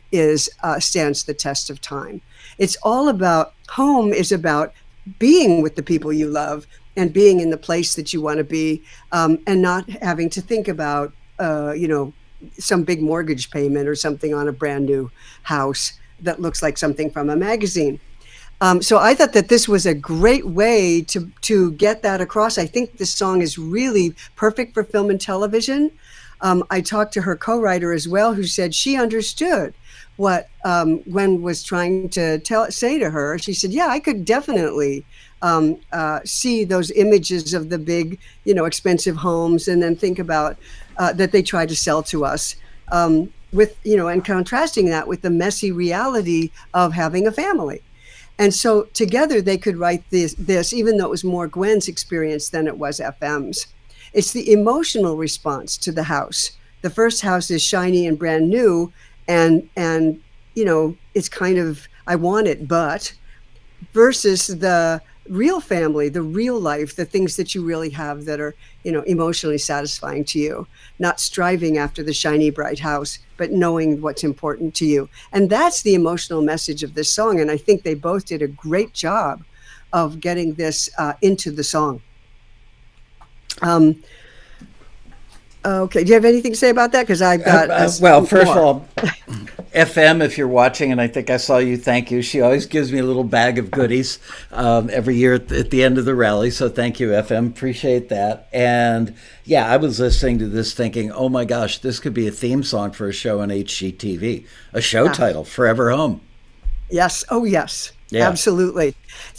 [SPEAKER 2] stands the test of time. It's all about, home is about being with the people you love and being in the place that you want to be, and not having to think about, some big mortgage payment or something on a brand new house that looks like something from a magazine. So I thought that this was a great way to get that across. I think this song is really perfect for film and television. I talked to her co-writer as well, who said she understood what Gwen was trying to say to her. She said, yeah, I could definitely see those images of the big, expensive homes, and then think about that they try to sell to us, with, and contrasting that with the messy reality of having a family. And so together they could write this, even though it was more Gwen's experience than it was FM's. It's the emotional response to the house. The first house is shiny and brand new, and it's kind of, I want it, but, versus the real family, the real life, the things that you really have that are, emotionally satisfying to you, not striving after the shiny, bright house, but knowing what's important to you. And that's the emotional message of this song. And I think they both did a great job of getting this into the song. Okay, do you have anything to say about that? Because I've got
[SPEAKER 1] well, first of all, FM, if you're watching, and I think I saw you, thank you. She always gives me a little bag of goodies every year at the end of the rally. So thank you, FM. Appreciate that. And yeah, I was listening to this thinking, oh my gosh, this could be a theme song for a show on HGTV, a show title, Forever Home.
[SPEAKER 2] Yes. Oh, yes.
[SPEAKER 1] Yeah.
[SPEAKER 2] Absolutely.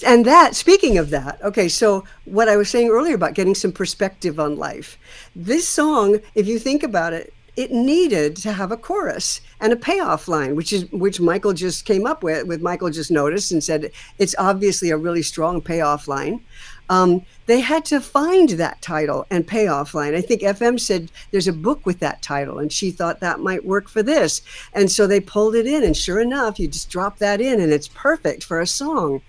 [SPEAKER 2] And that, speaking of that, okay, so what I was saying earlier about getting some perspective on life, this song, if you think about it, it needed to have a chorus and a payoff line, which Michael just came up with Michael just noticed and said it's obviously a really strong payoff line. They had to find that title and payoff line. I think FM said there's a book with that title, and she thought that might work for this. And so they pulled it in, and sure enough, you just drop that in, and it's perfect for a song.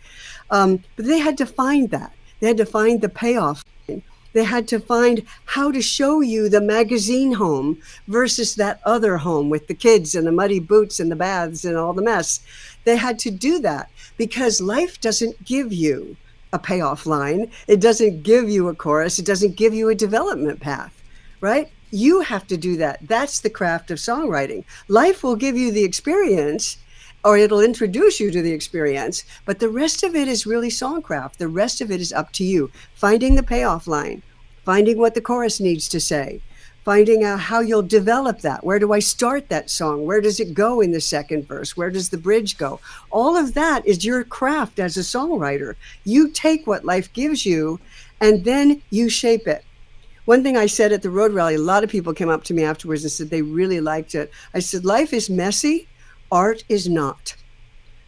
[SPEAKER 2] But they had to find that. They had to find the payoff line. They had to find how to show you the magazine home versus that other home with the kids and the muddy boots and the baths and all the mess. They had to do that because life doesn't give you a payoff line. It doesn't give you a chorus. It doesn't give you a development path, right? You have to do that. That's the craft of songwriting. Life will give you the experience, or it'll introduce you to the experience. But the rest of it is really songcraft. The rest of it is up to you. Finding the payoff line, finding what the chorus needs to say, finding out how you'll develop that. Where do I start that song? Where does it go in the second verse? Where does the bridge go? All of that is your craft as a songwriter. You take what life gives you and then you shape it. One thing I said at the road rally, a lot of people came up to me afterwards and said they really liked it. I said, life is messy, art is not.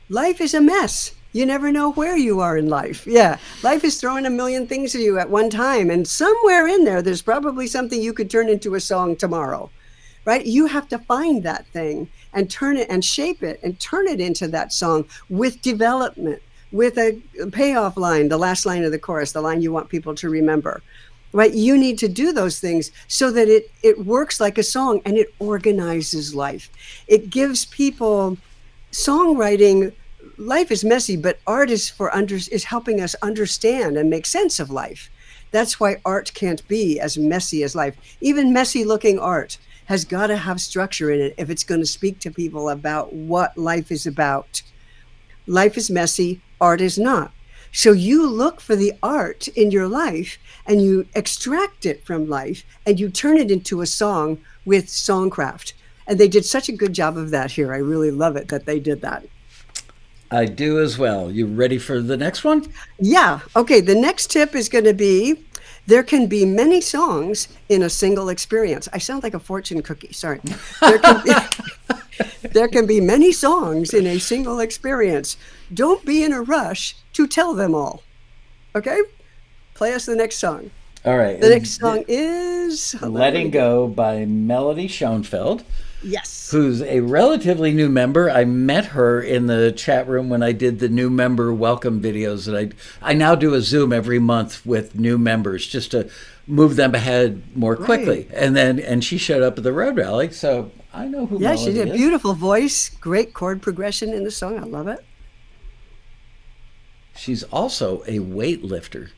[SPEAKER 2] Life is a mess. You never know where you are in life. Yeah, life is throwing a million things at you at one time. And somewhere in there, there's probably something you could turn into a song tomorrow, right? You have to find that thing and turn it and shape it and turn it into that song with development, with a payoff line, the last line of the chorus, the line you want people to remember, right? You need to do those things so that it works like a song and it organizes life. It gives people songwriting. Life is messy, but art is helping us understand and make sense of life. That's why art can't be as messy as life. Even messy looking art has got to have structure in it if it's going to speak to people about what life is about. Life is messy, art is not. So you look for the art in your life and you extract it from life and you turn it into a song with Songcraft. And they did such a good job of that here. I really love it that they did that.
[SPEAKER 1] I do as well. You ready for the next one?
[SPEAKER 2] Yeah. Okay. The next tip is going to be, there can be many songs in a single experience. I sound like a fortune cookie. Sorry. There can be many songs in a single experience. Don't be in a rush to tell them all. Okay? Play us the next song.
[SPEAKER 1] All right.
[SPEAKER 2] The next song is
[SPEAKER 1] Letting Go by Melody Schoenfeld.
[SPEAKER 2] Yes.
[SPEAKER 1] Who's a relatively new member. I met her in the chat room when I did the new member welcome videos. And I now do a Zoom every month with new members just to move them ahead more quickly. Right. And she showed up at the road rally, so I know who Melody is.
[SPEAKER 2] Yeah, she did. Beautiful voice, great chord progression in the song. I love it.
[SPEAKER 1] She's also a weightlifter.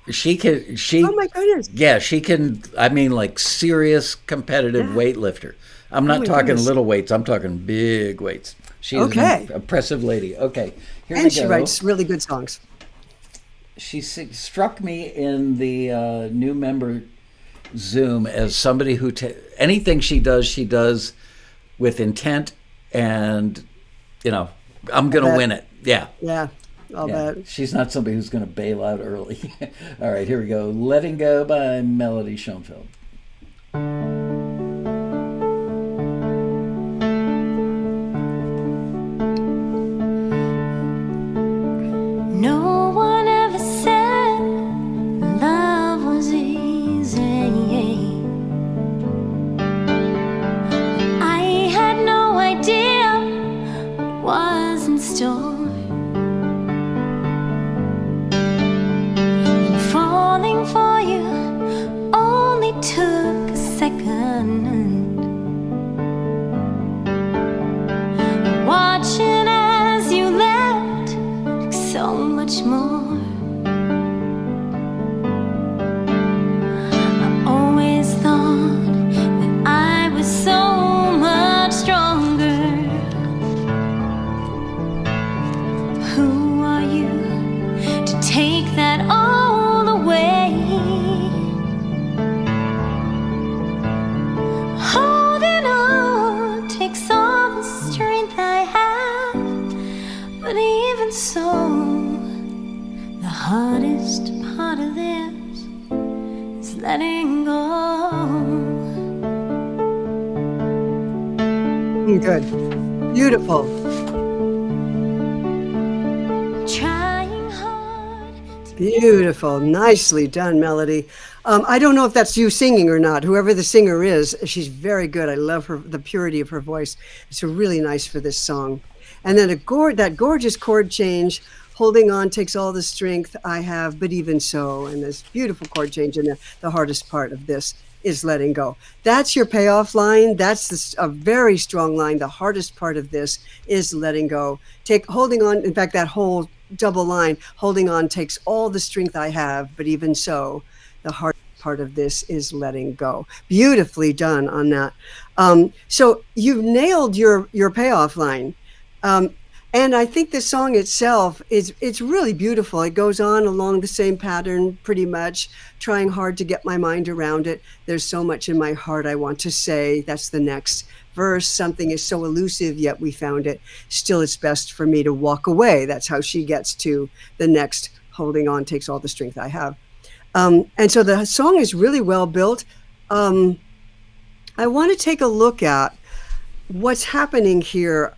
[SPEAKER 2] Oh my goodness.
[SPEAKER 1] Yeah, she can, I mean, like serious competitive weightlifter. I'm not talking little weights. I'm talking big weights. She's an impressive lady. Okay, here we go.
[SPEAKER 2] And she writes really good songs.
[SPEAKER 1] She struck me in the new member Zoom as somebody who anything she does with intent, and I'm going to win it. Yeah.
[SPEAKER 2] Yeah. I'll bet.
[SPEAKER 1] She's not somebody who's going to bail out early. All right, here we go. Letting Go by Melody Schoenfeld.
[SPEAKER 5] No one ever said love was easy. I had no idea what was in store. And falling for you only took a second. Watching as you left took so much more. I always thought that I was so much stronger. Who are you to take that all away? Holding on takes all the strength I have, but even so, the hardest part of this is letting go.
[SPEAKER 2] Good. Beautiful.
[SPEAKER 5] Trying hard to
[SPEAKER 2] Beautiful. Nicely done, Melody. I don't know if that's you singing or not. Whoever the singer is, she's very good. I love her, the purity of her voice. It's really nice for this song. And then that gorgeous chord change, holding on takes all the strength I have, but even so. And this beautiful chord change. And the hardest part of this is letting go. That's your payoff line. That's a very strong line. The hardest part of this is letting go. Holding on. In fact, that whole double line, holding on takes all the strength I have, but even so, the hard part of this is letting go. Beautifully done on that. So you've nailed your payoff line. Um, and I think the song itself it's really beautiful. It goes on along the same pattern pretty much, trying hard to get my mind around it. There's so much in my heart I want to say. That's the next verse. Something is so elusive, yet we found it. Still, it's best for me to walk away. That's how she gets to the next. Holding on takes all the strength I have. And so the song is really well built. I want to take a look at what's happening here.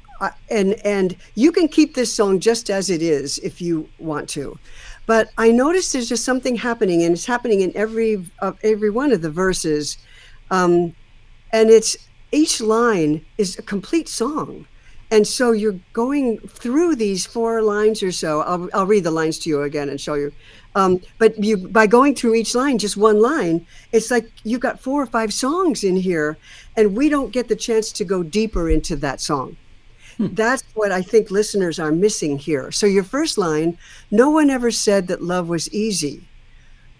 [SPEAKER 2] And you can keep this song just as it is if you want to. But I noticed there's just something happening, and it's happening in every one of the verses. And it's each line is a complete song. And so you're going through these 4 lines or so. I'll read the lines to you again and show you. But by going through each line, just one line, it's like you've got 4 or 5 songs in here, and we don't get the chance to go deeper into that song. That's what I think listeners are missing here. So your first line, no one ever said that love was easy.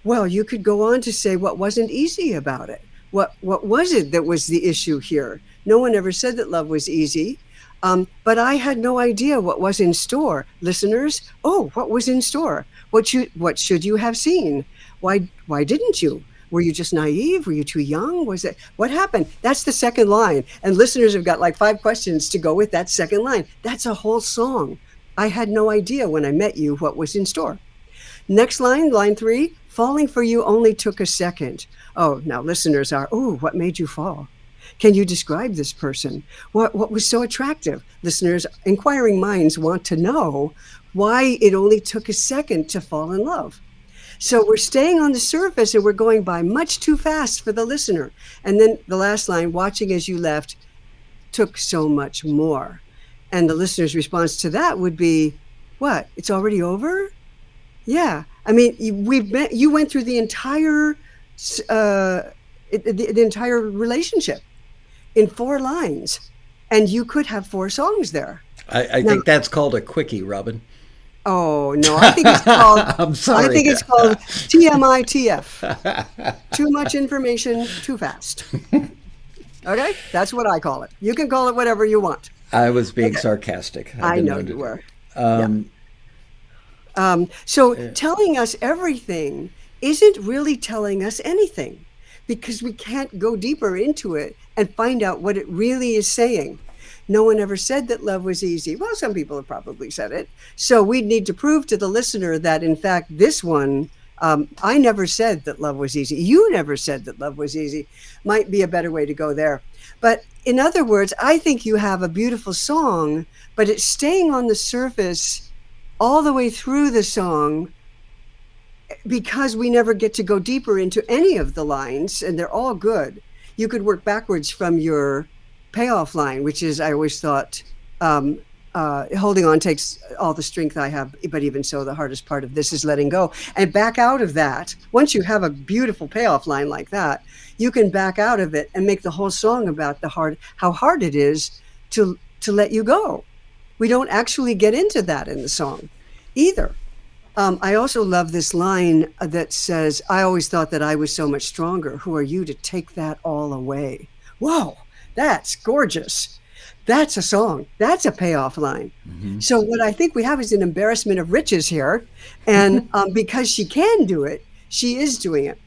[SPEAKER 2] Well, you could go on to say what wasn't easy about it. What was it that was the issue here? No one ever said that love was easy. But I had no idea what was in store. Listeners, what was in store? What should you have seen? Why didn't you? Were you just naive? Were you too young? What happened? That's the second line. And listeners have got like 5 questions to go with that second line. That's a whole song. I had no idea when I met you what was in store. Next line, line 3, falling for you only took a second. Oh, now listeners are, what made you fall? Can you describe this person? What was so attractive? Listeners, inquiring minds want to know why it only took a second to fall in love. So we're staying on the surface and we're going by much too fast for the listener. And then the last line, watching as you left, took so much more. And the listener's response to that would be, what? It's already over? Yeah. I mean, you went through the entire the entire relationship in 4 lines, and you could have 4 songs there.
[SPEAKER 1] I think that's called a quickie, Robin.
[SPEAKER 2] Oh no, I think it's called.
[SPEAKER 1] I'm sorry.
[SPEAKER 2] I think it's called TMITF. Too much information, too fast. Okay, that's what I call it. You can call it whatever you want.
[SPEAKER 1] I was being sarcastic.
[SPEAKER 2] I know you were. So telling us everything isn't really telling us anything, because we can't go deeper into it and find out what it really is saying. No one ever said that love was easy. Well, some people have probably said it. So we need to prove to the listener that, in fact, this one, I never said that love was easy. You never said that love was easy. Might be a better way to go there. But in other words, I think you have a beautiful song, but it's staying on the surface all the way through the song, because we never get to go deeper into any of the lines, and they're all good. You could work backwards from your payoff line, which is, I always thought, holding on takes all the strength I have, but even so, the hardest part of this is letting go. And back out of that, once you have a beautiful payoff line like that, you can back out of it and make the whole song about how hard it is to let you go. We don't actually get into that in the song either. I also love this line that says, I always thought that I was so much stronger. Who are you to take that all away? Whoa, that's gorgeous. That's a song. That's a payoff line. Mm-hmm. So what I think we have is an embarrassment of riches here. And because she can do it, she is doing it.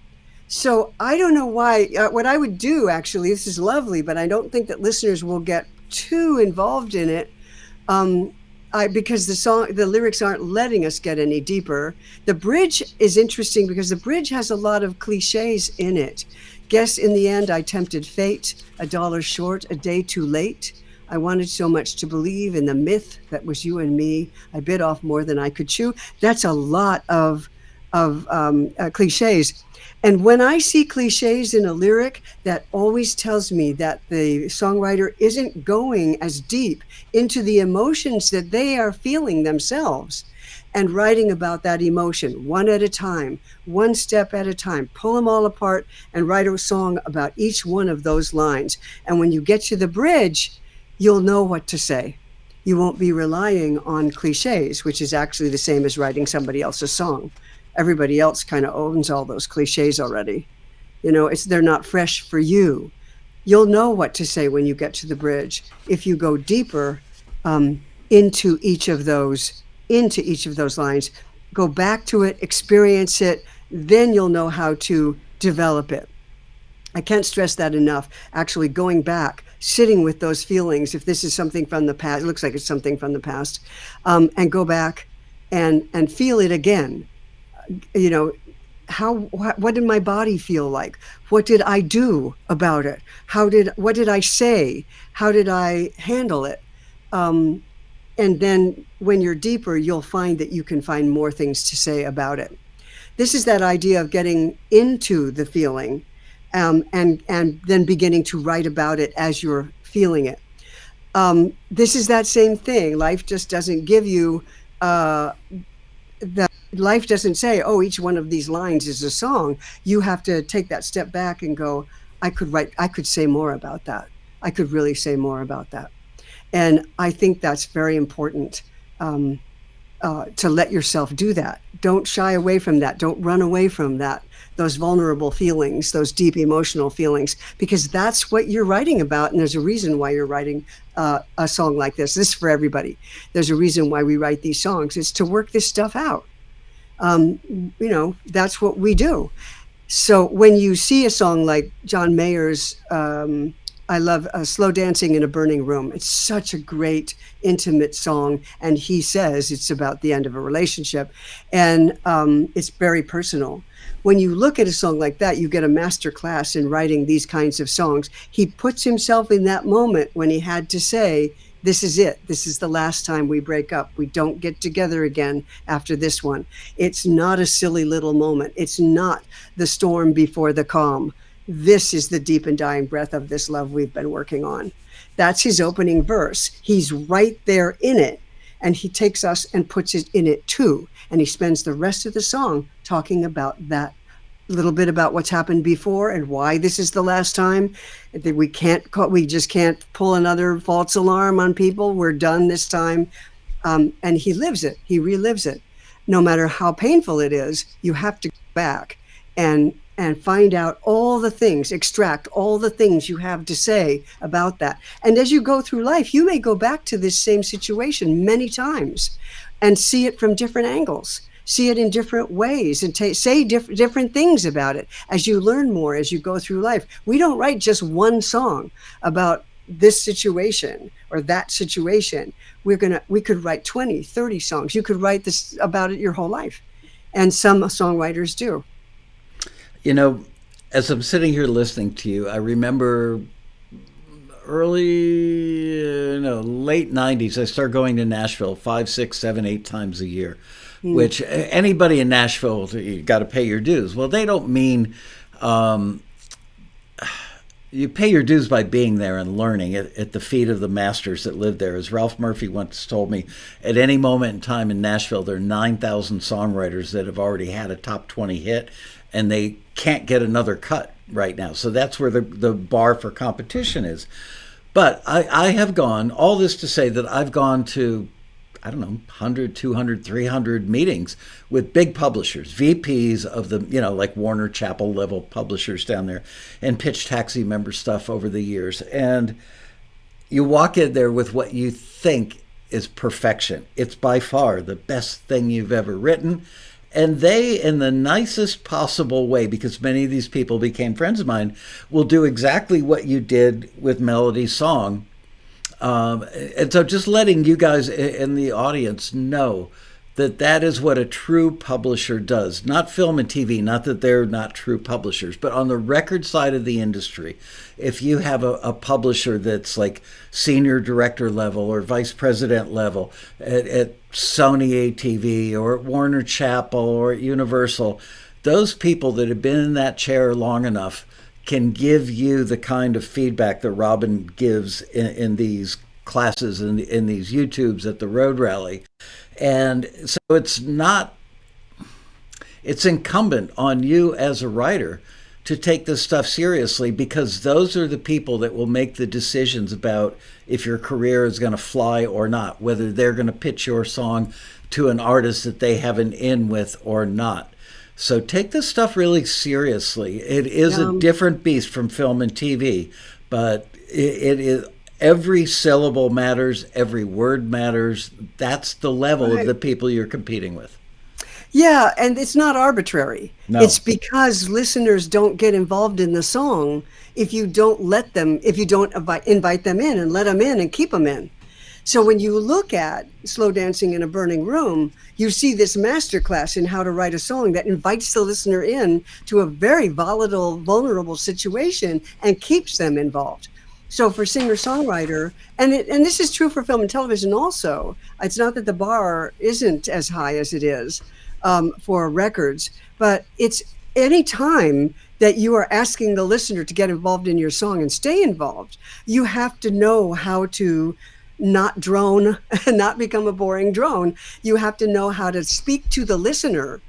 [SPEAKER 2] So I don't know why. What I would do, actually, this is lovely, but I don't think that listeners will get too involved in it. Because the lyrics aren't letting us get any deeper. The bridge is interesting because the bridge has a lot of cliches in it. Guess in the end I tempted fate, $1 short, a day too late. I wanted so much to believe in the myth that was you and me. I bit off more than I could chew. That's a lot of cliches. And when I see cliches in a lyric, that always tells me that the songwriter isn't going as deep into the emotions that they are feeling themselves and writing about that emotion one at a time, one step at a time. Pull them all apart and write a song about each one of those lines. And when you get to the bridge, you'll know what to say. You won't be relying on cliches, which is actually the same as writing somebody else's song. Everybody else kind of owns all those cliches already. You know, they're not fresh for you. You'll know what to say when you get to the bridge. If you go deeper, into each of those lines. Go back to it, experience it, then you'll know how to develop it. I can't stress that enough. Actually going back, sitting with those feelings, if this is something from the past, it looks like it's something from the past, and go back and feel it again. You know, what did my body feel like? What did I do about it? What did I say? How did I handle it? And then when you're deeper, you'll find that you can find more things to say about it. This is that idea of getting into the feeling, and then beginning to write about it as you're feeling it. This is that same thing. Life just doesn't give you life doesn't say, oh, each one of these lines is a song. You have to take that step back and go, I could say more about that. I could really say more about that. And I think that's very important, to let yourself do that. Don't shy away from that. Don't run away from that, those vulnerable feelings, those deep emotional feelings, because that's what you're writing about. And there's a reason why you're writing a song like this. This is for everybody. There's a reason why we write these songs. It's to work this stuff out. That's what we do. So when you see a song like John Mayer's, I love Slow Dancing in a Burning Room. It's such a great, intimate song. And he says it's about the end of a relationship. And it's very personal. When you look at a song like that, you get a master class in writing these kinds of songs. He puts himself in that moment when he had to say, this is it. This is the last time we break up. We don't get together again after this one. It's not a silly little moment. It's not the storm before the calm. This is the deep and dying breath of this love we've been working on. That's his opening verse. He's right there in it. And he takes us and puts it in it too. And he spends the rest of the song talking about that, a little bit about what's happened before and why this is the last time. That we just can't pull another false alarm on people. We're done this time. And he lives it. He relives it. No matter how painful it is, you have to go back and find out all the things, extract all the things you have to say about that. And as you go through life, you may go back to this same situation many times and see it from different angles, see it in different ways, and say different things about it as you learn more, as you go through life. We don't write just one song about this situation or that situation. We could write 20, 30 songs. You could write this about it your whole life. And some songwriters do.
[SPEAKER 1] You know, as I'm sitting here listening to you, I remember late 90s, I started going to Nashville 5, 6, 7, 8 times a year, which anybody in Nashville, you got to pay your dues. Well, they don't mean you pay your dues by being there and learning at the feet of the masters that live there. As Ralph Murphy once told me, at any moment in time in Nashville, there are 9,000 songwriters that have already had a top 20 hit, and they can't get another cut right now. So that's where the bar for competition is. But I have gone, all this to say that I've gone to, 100, 200, 300 meetings with big publishers, VPs of the, like Warner Chappell level publishers down there, and Pitch Taxi member stuff over the years. And you walk in there with what you think is perfection. It's by far the best thing you've ever written. And they, in the nicest possible way, because many of these people became friends of mine, will do exactly what you did with Melody's song. And so just letting you guys in the audience know that is what a true publisher does. Not film and TV, not that they're not true publishers, but on the record side of the industry, if you have a publisher that's like senior director level or vice president level at Sony ATV or at Warner Chappell or at Universal, those people that have been in that chair long enough can give you the kind of feedback that Robin gives in these classes and in these YouTubes at the Road Rally. And so it's incumbent on you as a writer to take this stuff seriously, because those are the people that will make the decisions about if your career is going to fly or not, whether they're going to pitch your song to an artist that they have an in with or not. So take this stuff really seriously. It is a different beast from film and TV, but it is Every syllable matters. Every word matters. That's the level of
[SPEAKER 2] Right.
[SPEAKER 1] the people you're competing with.
[SPEAKER 2] Yeah, and it's not arbitrary.
[SPEAKER 1] No.
[SPEAKER 2] It's because listeners don't get involved in the song if you don't invite them in and let them in and keep them in. So when you look at Slow Dancing in a Burning Room, you see this masterclass in how to write a song that invites the listener in to a very volatile, vulnerable situation and keeps them involved. So for singer-songwriter, and this is true for film and television also, it's not that the bar isn't as high as it is for records, but it's any time that you are asking the listener to get involved in your song and stay involved, you have to know how to not drone, not become a boring drone. You have to know how to speak to the listener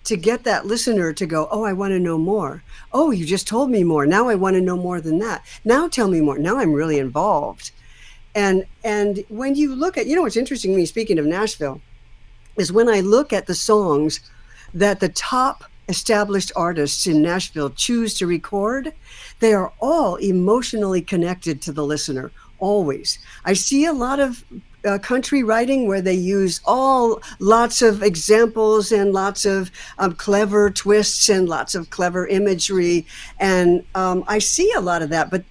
[SPEAKER 2] to get that listener to go, oh, I want to know more. Oh, you just told me more. Now I want to know more than that. Now tell me more. Now I'm really involved. And when you look at, what's interesting to me, speaking of Nashville, is when I look at the songs that the top established artists in Nashville choose to record, they are all emotionally connected to the listener, always. I see a lot of country writing where they use lots of examples and lots of clever twists and lots of clever imagery. And I see a lot of that, but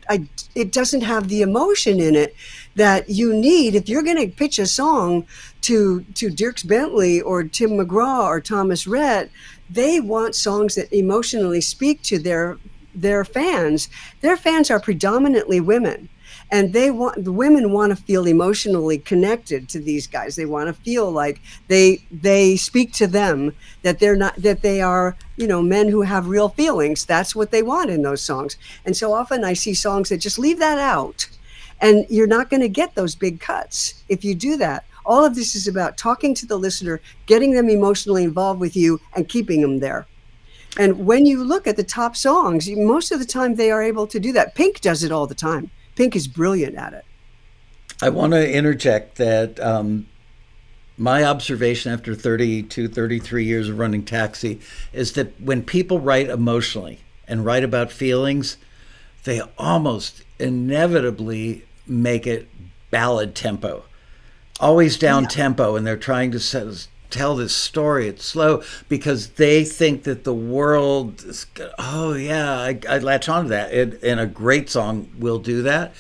[SPEAKER 2] it doesn't have the emotion in it that you need if you're going to pitch a song to Dierks Bentley or Tim McGraw or Thomas Rhett. They want songs that emotionally speak to their fans. Their fans are predominantly women. And the women want to feel emotionally connected to these guys. They want to feel like they speak to them, that they are, men who have real feelings. That's what they want in those songs. And so often I see songs that just leave that out, and you're not going to get those big cuts if you do that. All of this is about talking to the listener, getting them emotionally involved with you, and keeping them there. And when you look at the top songs, most of the time they are able to do that. Pink does it all the time. Pink is brilliant at it.
[SPEAKER 1] I want to interject that my observation after 32, 33 years of running Taxi is that when people write emotionally and write about feelings, they almost inevitably make it ballad tempo, always down tempo, and they're trying to tell this story. It's slow because they think that the world is, I latch on to that. And a great song will do that.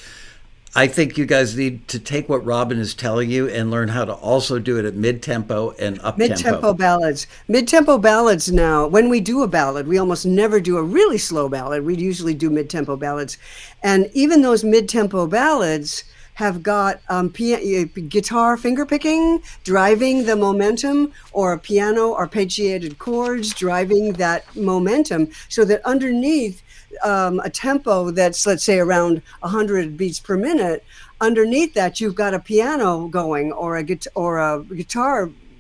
[SPEAKER 1] I think you guys need to take what Robin is telling you and learn how to also do it at mid-tempo and up-tempo.
[SPEAKER 2] Mid-tempo ballads. Mid-tempo ballads now, when we do a ballad, we almost never do a really slow ballad. We usually do mid-tempo ballads. And even those mid-tempo ballads have got guitar fingerpicking driving the momentum, or piano arpeggiated chords driving that momentum, so that underneath a tempo that's, let's say, around 100 beats per minute, underneath that you've got a piano going or a guitar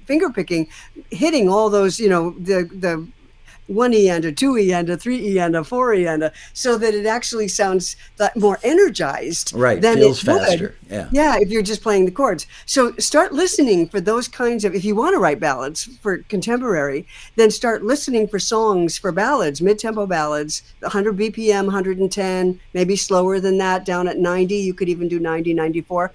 [SPEAKER 2] fingerpicking hitting all those, the 1E and a 2E and a 3E and a 4E and so that it actually sounds more energized.
[SPEAKER 1] Right,
[SPEAKER 2] than
[SPEAKER 1] feels
[SPEAKER 2] it would.
[SPEAKER 1] faster.
[SPEAKER 2] Yeah, if you're just playing the chords. So start listening for those kinds of, if you want to write ballads for contemporary, then start listening for songs for ballads, mid-tempo ballads, 100 BPM, 110, maybe slower than that, down at 90. You could even do 90, 94.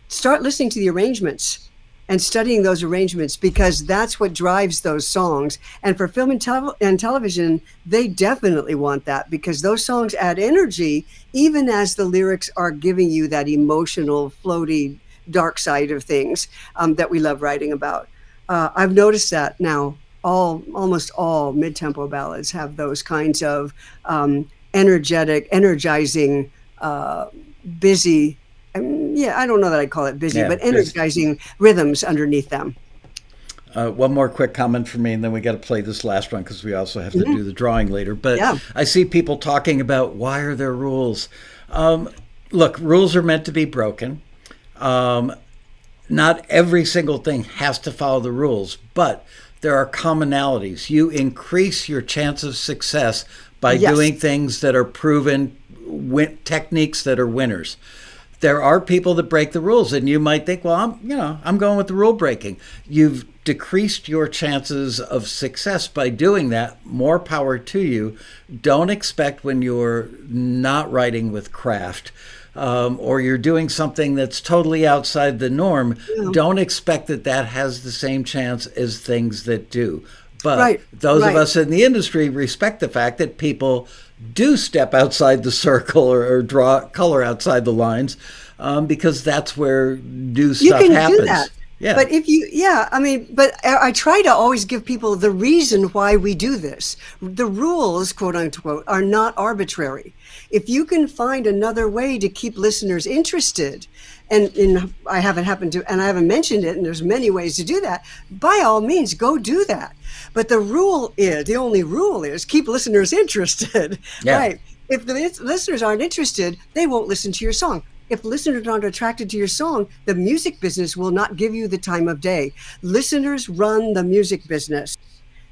[SPEAKER 2] Start listening to the arrangements and studying those arrangements, because that's what drives those songs. And for film and television, they definitely want that, because those songs add energy, even as the lyrics are giving you that emotional, floaty, dark side of things that we love writing about. I've noticed that now almost all mid-tempo ballads have those kinds of energizing, busy, I don't know that I'd call it busy, but energizing rhythms underneath them.
[SPEAKER 1] One more quick comment from me, and then we got to play this last one because we also have to do the drawing later. But I see people talking about, why are there rules? Look, rules are meant to be broken. Not every single thing has to follow the rules, but there are commonalities. You increase your chance of success by doing things that are proven, techniques that are winners. There are people that break the rules, and you might think, well, I'm going with the rule breaking. You've decreased your chances of success by doing that. More power to you. Don't expect, when you're not writing with craft, or you're doing something that's totally outside the norm,
[SPEAKER 2] Yeah.
[SPEAKER 1] don't expect that that has the same chance as things that do. But
[SPEAKER 2] Right,
[SPEAKER 1] those of
[SPEAKER 2] right.
[SPEAKER 1] us in the industry respect the fact that people do step outside the circle or draw color outside the lines, because that's where new
[SPEAKER 2] You
[SPEAKER 1] stuff
[SPEAKER 2] can
[SPEAKER 1] happens.
[SPEAKER 2] do that.
[SPEAKER 1] Yeah.
[SPEAKER 2] But if you, yeah, I mean, but I try to always give people the reason why we do this. The rules, quote unquote, are not arbitrary. If you can find another way to keep listeners interested, and I haven't happened to, and I haven't mentioned it, and there's many ways to do that, by all means, go do that. But the only rule is keep listeners interested,
[SPEAKER 1] Yeah.
[SPEAKER 2] right? If the listeners aren't interested, they won't listen to your song. If listeners aren't attracted to your song, the music business will not give you the time of day. Listeners run the music business.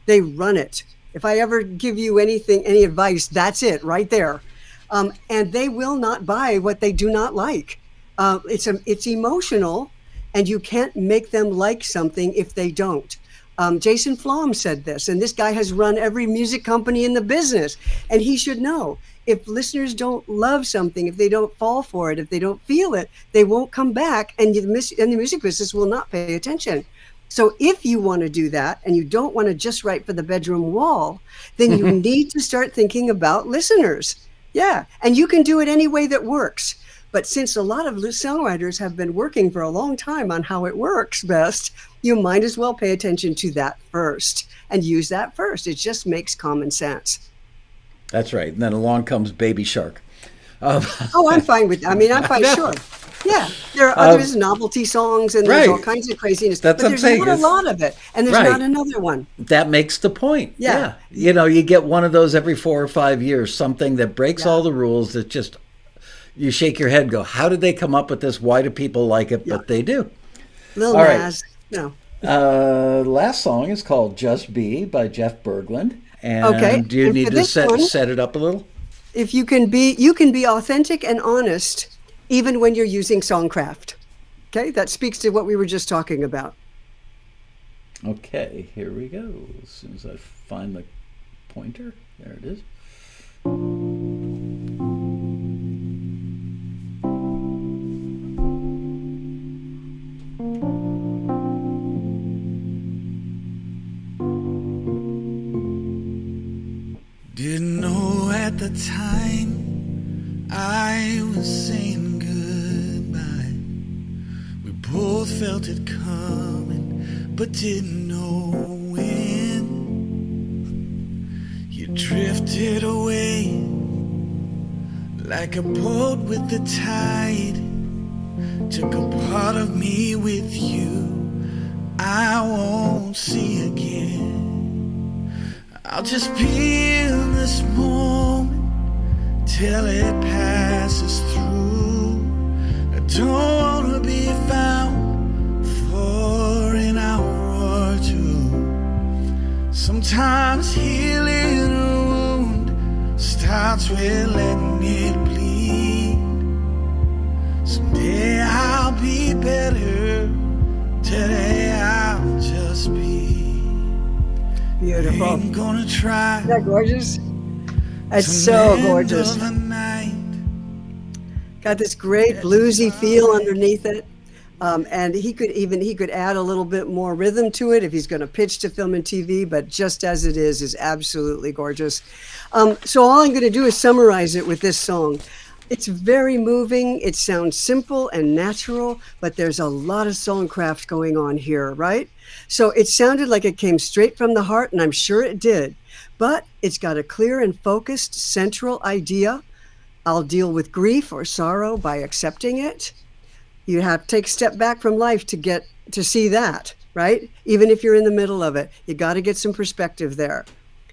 [SPEAKER 2] They run it. If I ever give you anything, any advice, that's it right there. And they will not buy what they do not like. It's emotional, and you can't make them like something if they don't. Jason Flom said this, and this guy has run every music company in the business, and he should know. If listeners don't love something, if they don't fall for it, if they don't feel it, they won't come back, and the music business will not pay attention. So if you want to do that, and you don't want to just write for the bedroom wall, then you need to start thinking about listeners. Yeah, and you can do it any way that works. But since a lot of songwriters have been working for a long time on how it works best, you might as well pay attention to that first and use that first. It just makes common sense.
[SPEAKER 1] That's right. And then along comes Baby Shark.
[SPEAKER 2] Oh, I'm fine with that. I mean, I'm fine, sure. Yeah, there are others, novelty songs, and there's
[SPEAKER 1] right.
[SPEAKER 2] all kinds of craziness.
[SPEAKER 1] That's
[SPEAKER 2] but
[SPEAKER 1] what I'm
[SPEAKER 2] there's
[SPEAKER 1] saying.
[SPEAKER 2] not a lot of it, and there's
[SPEAKER 1] Right.
[SPEAKER 2] not another one.
[SPEAKER 1] That makes the point.
[SPEAKER 2] Yeah.
[SPEAKER 1] You know, you get one of those every 4 or 5 years, something that breaks all the rules, that just, you shake your head and go, how did they come up with this? Why do people like it? But they do.
[SPEAKER 2] Lil
[SPEAKER 1] All right.
[SPEAKER 2] Nas, no.
[SPEAKER 1] Last song is called Just Be by Jeff Berglund. And
[SPEAKER 2] Okay,
[SPEAKER 1] do you
[SPEAKER 2] and
[SPEAKER 1] need
[SPEAKER 2] for
[SPEAKER 1] to
[SPEAKER 2] this one-
[SPEAKER 1] set it up a little?
[SPEAKER 2] If you can be authentic and honest, even when you're using Songcraft. Okay, that speaks to what we were just talking about.
[SPEAKER 1] Okay, here we go. As soon as I find the pointer, there it is.
[SPEAKER 4] Didn't know at the time I was saying goodbye. We both felt it coming, but didn't know when. You drifted away like a boat with the tide. Took a part of me with you I won't see again. I'll just be in this moment till it passes through. I don't want to be found for an hour or two. Sometimes healing a wound starts with letting it bleed. Someday I'll be better. Today I'll just be.
[SPEAKER 2] Beautiful.
[SPEAKER 4] I'm gonna try.
[SPEAKER 2] Isn't that gorgeous? That's
[SPEAKER 4] to
[SPEAKER 2] so
[SPEAKER 4] mend
[SPEAKER 2] gorgeous.
[SPEAKER 4] of the night.
[SPEAKER 2] Got this great bluesy feel underneath it. And he could add a little bit more rhythm to it if he's going to pitch to film and TV, but just as it is absolutely gorgeous. So all I'm going to do is summarize it with this song. It's very moving. It sounds simple and natural, but there's a lot of songcraft going on here, right? So it sounded like it came straight from the heart, and I'm sure it did. But it's got a clear and focused central idea. I'll deal with grief or sorrow by accepting it. You have to take a step back from life to see that, right? Even if you're in the middle of it, you got to get some perspective there.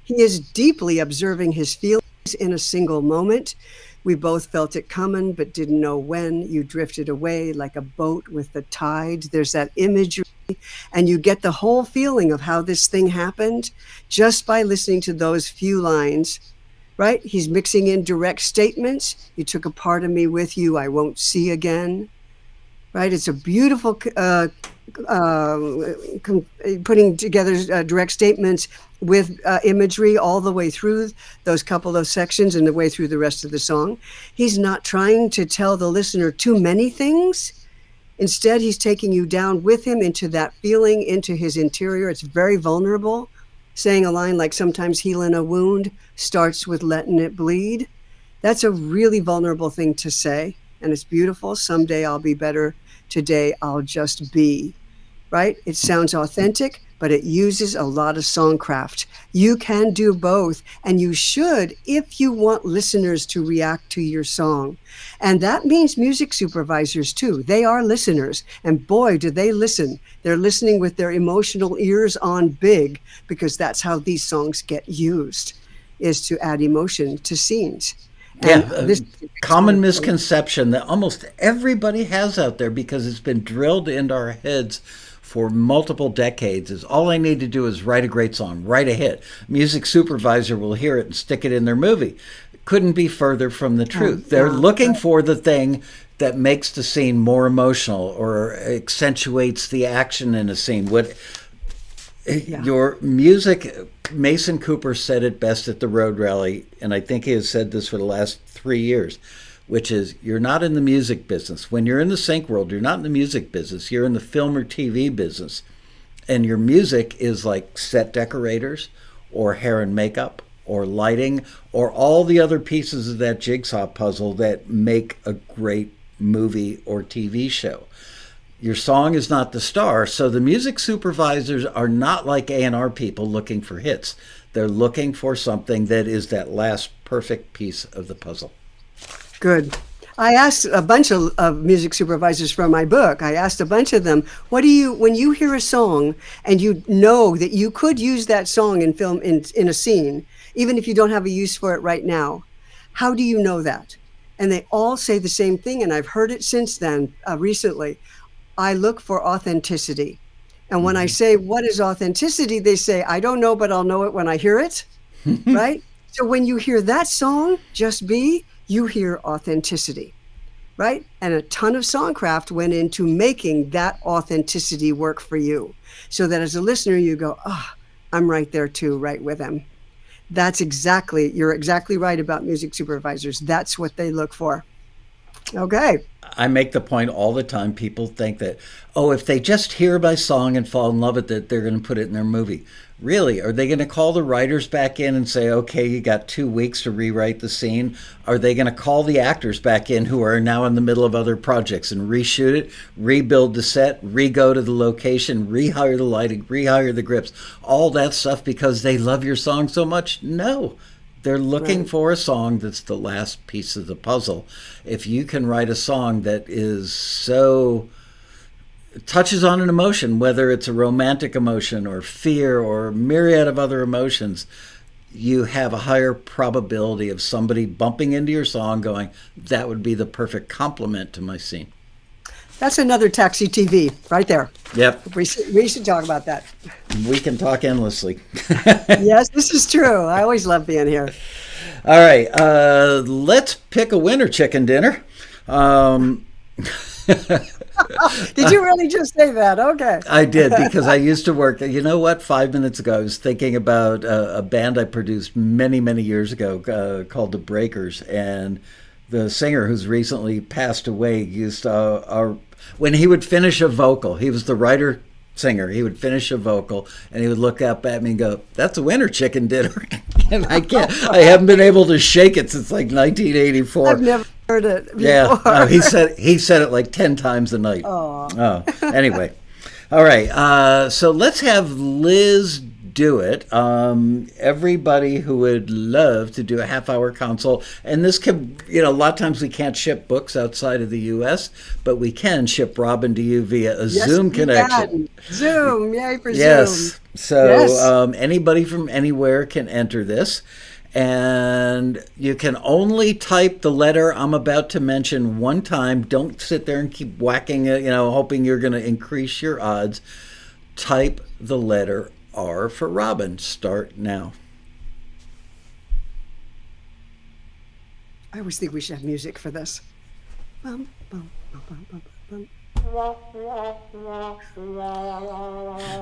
[SPEAKER 2] He is deeply observing his feelings in a single moment. We both felt it coming, but didn't know when. You drifted away like a boat with the tide. There's that imagery, and you get the whole feeling of how this thing happened just by listening to those few lines, right? He's mixing in direct statements. You took a part of me with you I won't see again, right? It's a beautiful putting together direct statements with imagery all the way through those couple of sections and the way through the rest of the song. He's not trying to tell the listener too many things. Instead, he's taking you down with him into that feeling, into his interior. It's very vulnerable. Saying a line like, sometimes healing a wound starts with letting it bleed. That's a really vulnerable thing to say. And it's beautiful. Someday I'll be better. Today I'll just be. Right? It sounds authentic, but it uses a lot of songcraft. You can do both, and you should if you want listeners to react to your song. And that means music supervisors too. They are listeners, and boy, do they listen. They're listening with their emotional ears on big, because that's how these songs get used, is to add emotion to scenes. And
[SPEAKER 1] Yeah, common misconception that almost everybody has out there, because it's been drilled into our heads for multiple decades, is all I need to do is write a great song, write a hit. Music supervisor will hear it and stick it in their movie. Couldn't be further from the truth. They're looking for the thing that makes the scene more emotional or accentuates the action in a scene. Your music, Mason Cooper said it best at the Road Rally, and I think he has said this for the last 3 years, which is, you're not in the music business. When you're in the sync world, you're not in the music business. You're in the film or TV business. And your music is like set decorators or hair and makeup or lighting or all the other pieces of that jigsaw puzzle that make a great movie or TV show. Your song is not the star, so the music supervisors are not like A&R people looking for hits. They're looking for something that is that last perfect piece of the puzzle.
[SPEAKER 2] Good. I asked a bunch of music supervisors from my book. I asked a bunch of them, what do you, when you hear a song and you know that you could use that song in film, in a scene, even if you don't have a use for it right now, how do you know that? And they all say the same thing, and I've heard it since then, recently. I look for authenticity. And when I say, what is authenticity? They say, I don't know, but I'll know it when I hear it, right? So when you hear that song, Just Be, you hear authenticity, right? And a ton of songcraft went into making that authenticity work for you, so that as a listener, you go, I'm right there too, right with them. You're exactly right about music supervisors. That's what they look for. Okay.
[SPEAKER 1] I make the point all the time. People think that, if they just hear my song and fall in love with it, they're going to put it in their movie. Really? Are they going to call the writers back in and say, okay, you got 2 weeks to rewrite the scene? Are they going to call the actors back in who are now in the middle of other projects and reshoot it, rebuild the set, re-go to the location, rehire the lighting, rehire the grips, all that stuff because they love your song so much? No. They're looking for a song that's the last piece of the puzzle. If you can write a song that is so touches on an emotion, whether it's a romantic emotion or fear or a myriad of other emotions, you have a higher probability of somebody bumping into your song going, that would be the perfect complement to my scene.
[SPEAKER 2] That's another Taxi TV right there.
[SPEAKER 1] Yep.
[SPEAKER 2] We should talk about that.
[SPEAKER 1] We can talk endlessly.
[SPEAKER 2] Yes, this is true. I always love being here.
[SPEAKER 1] All right. Let's pick a winner, chicken dinner.
[SPEAKER 2] Did you really just say that? Okay.
[SPEAKER 1] I did, because I used to work. You know what? 5 minutes ago, I was thinking about a band I produced many, many years ago called The Breakers. And the singer, who's recently passed away, used when he would finish a vocal, he was the writer singer, he would finish a vocal and he would look up at me and go, that's a winner, chicken dinner. And I haven't been able to shake it since like 1984.
[SPEAKER 2] I've never heard it before.
[SPEAKER 1] Yeah, he said it like 10 times a night. Oh, anyway. All right, so let's have Liz do it. Everybody who would love to do a half-hour consult, and this could, a lot of times we can't ship books outside of the U.S., but we can ship Robin to you via a Zoom connection.
[SPEAKER 2] Zoom, yay for Zoom.
[SPEAKER 1] Yes, so anybody from anywhere can enter this. And you can only type the letter I'm about to mention one time. Don't sit there and keep whacking it, hoping you're going to increase your odds. Type the letter R for Robin. Start now.
[SPEAKER 2] I always think we should have music for this. Bum, bum, bum, bum, bum, bum.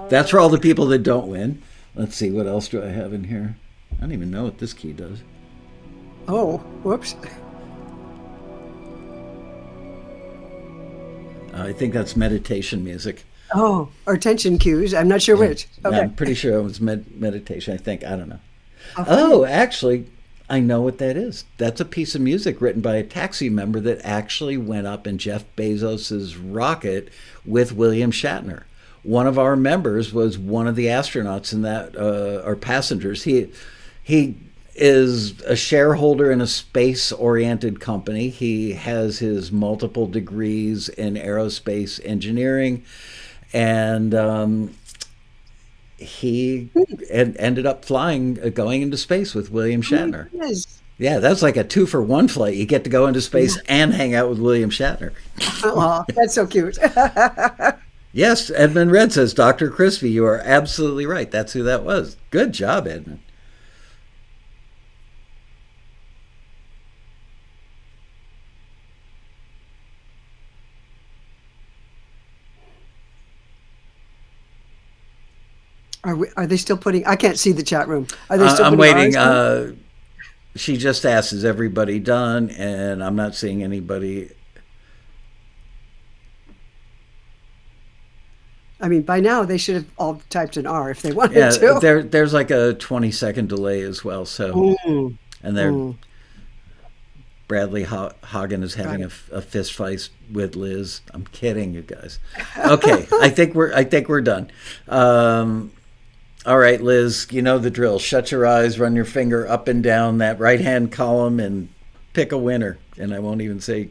[SPEAKER 1] That's for all the people that don't win. Let's see, what else do I have in here? I don't even know what this key does.
[SPEAKER 2] Oh, whoops.
[SPEAKER 1] I think that's meditation music.
[SPEAKER 2] Oh, or tension cues. I'm not sure which. Okay.
[SPEAKER 1] I'm pretty sure it was meditation, I think. I don't know.
[SPEAKER 2] Oh,
[SPEAKER 1] Oh, actually, I know what that is. That's a piece of music written by a taxi member that actually went up in Jeff Bezos's rocket with William Shatner. One of our members was one of the astronauts in that, or passengers. He is a shareholder in a space-oriented company. He has his multiple degrees in aerospace engineering, and he ended up going into space with William Shatner.
[SPEAKER 2] Yes.
[SPEAKER 1] Yeah, that's like a 2-for-1 flight. You get to go into space and hang out with William Shatner.
[SPEAKER 2] Oh, that's so cute.
[SPEAKER 1] Yes, Edmund Red says, Dr. Crispy, you are absolutely right. That's who that was. Good job, Edmund.
[SPEAKER 2] Are they still putting? I can't see the chat room. Are they still
[SPEAKER 1] I'm
[SPEAKER 2] putting
[SPEAKER 1] waiting.
[SPEAKER 2] ours on?
[SPEAKER 1] She just asked, is everybody done? And I'm not seeing anybody.
[SPEAKER 2] I mean, by now they should have all typed an R if they wanted to.
[SPEAKER 1] There's like a 20-second delay as well. So, and Bradley Hagen is having a fist fight with Liz. I'm kidding, you guys. Okay, I think we're done. All right, Liz, you know the drill. Shut your eyes, run your finger up and down that right-hand column, and pick a winner. And I won't even say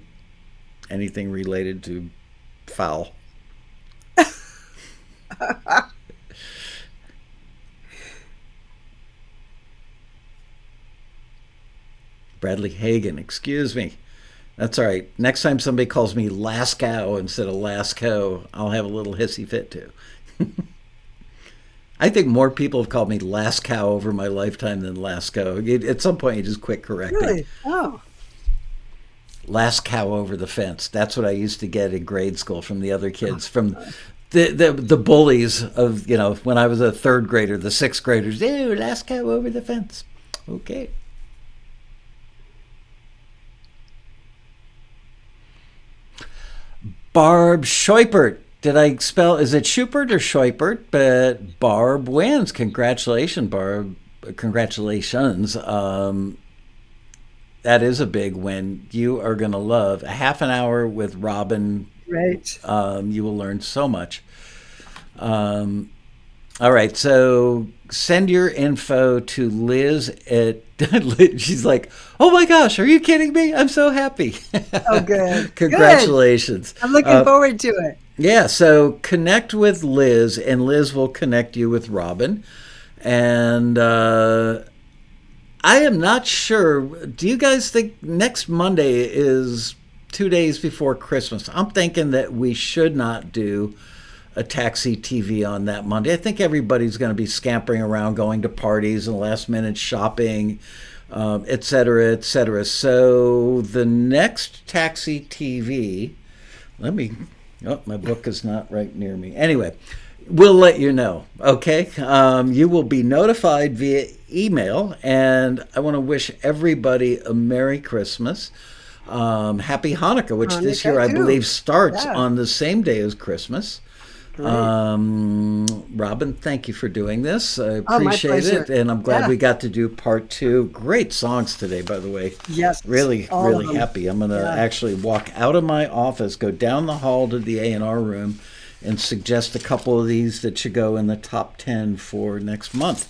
[SPEAKER 1] anything related to foul. Bradley Hagen, excuse me. That's all right. Next time somebody calls me Laskow instead of Laskow, I'll have a little hissy fit too. I think more people have called me Laskow over my lifetime than Laskow. At some point, you just quit correcting.
[SPEAKER 2] Really? Oh.
[SPEAKER 1] Laskow over the fence. That's what I used to get in grade school from the other kids, from the bullies of, when I was a third grader, the sixth graders. Ew, Laskow over the fence. Okay. Barb Scheupert. Did I spell, is it Schupert or Scheupert? But Barb wins. Congratulations, Barb. Congratulations. That is a big win. You are going to love a half an hour with Robin.
[SPEAKER 2] Right.
[SPEAKER 1] You will learn so much. All right, so send your info to Liz at, she's like, oh my gosh, are you kidding me? I'm so happy.
[SPEAKER 2] Oh, good.
[SPEAKER 1] Congratulations.
[SPEAKER 2] Good. I'm looking forward to it.
[SPEAKER 1] Yeah, so connect with Liz, and Liz will connect you with Robin. And I am not sure, do you guys think next Monday is 2 days before Christmas? I'm thinking that we should not do a taxi TV on that Monday. I think everybody's going to be scampering around, going to parties and last minute shopping, et cetera, et cetera. So the next taxi TV, my book is not right near me. Anyway, we'll let you know, okay? You will be notified via email, and I want to wish everybody a Merry Christmas. Happy Hanukkah, which this year I believe starts on the same day as Christmas. Robin, thank you for doing this. I appreciate it, and I'm glad we got to do part 2. Great songs today, by the way.
[SPEAKER 2] Yes,
[SPEAKER 1] really happy. I'm going to actually walk out of my office, go down the hall to the A&R room, and suggest a couple of these that should go in the top 10 for next month.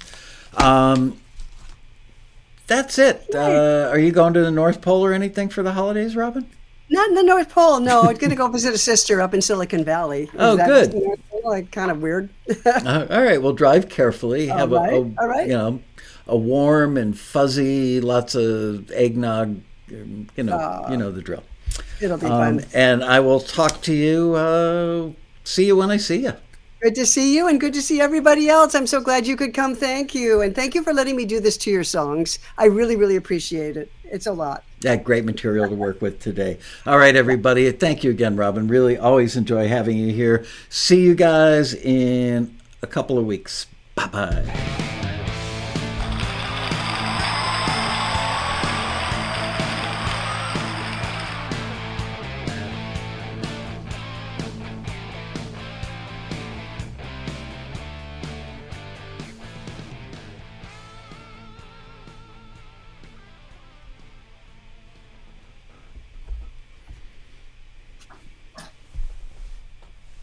[SPEAKER 1] That's it. Are you going to the North Pole or anything for the holidays, Robin?
[SPEAKER 2] Not in the North Pole, no. I'm going to go visit a sister up in Silicon Valley.
[SPEAKER 1] Oh, good.
[SPEAKER 2] Like, kind of weird.
[SPEAKER 1] All right. Well, drive carefully. Have
[SPEAKER 2] all right.
[SPEAKER 1] A warm and fuzzy, lots of eggnog. You know the drill.
[SPEAKER 2] It'll be fun.
[SPEAKER 1] And I will talk to you. See you when I see you.
[SPEAKER 2] Good to see you, and good to see everybody else. I'm so glad you could come. Thank you. And thank you for letting me do this to your songs. I really, really appreciate it. It's a lot.
[SPEAKER 1] That great material to work with today. All right, everybody. Thank you again, Robin. Really always enjoy having you here. See you guys in a couple of weeks. Bye-bye.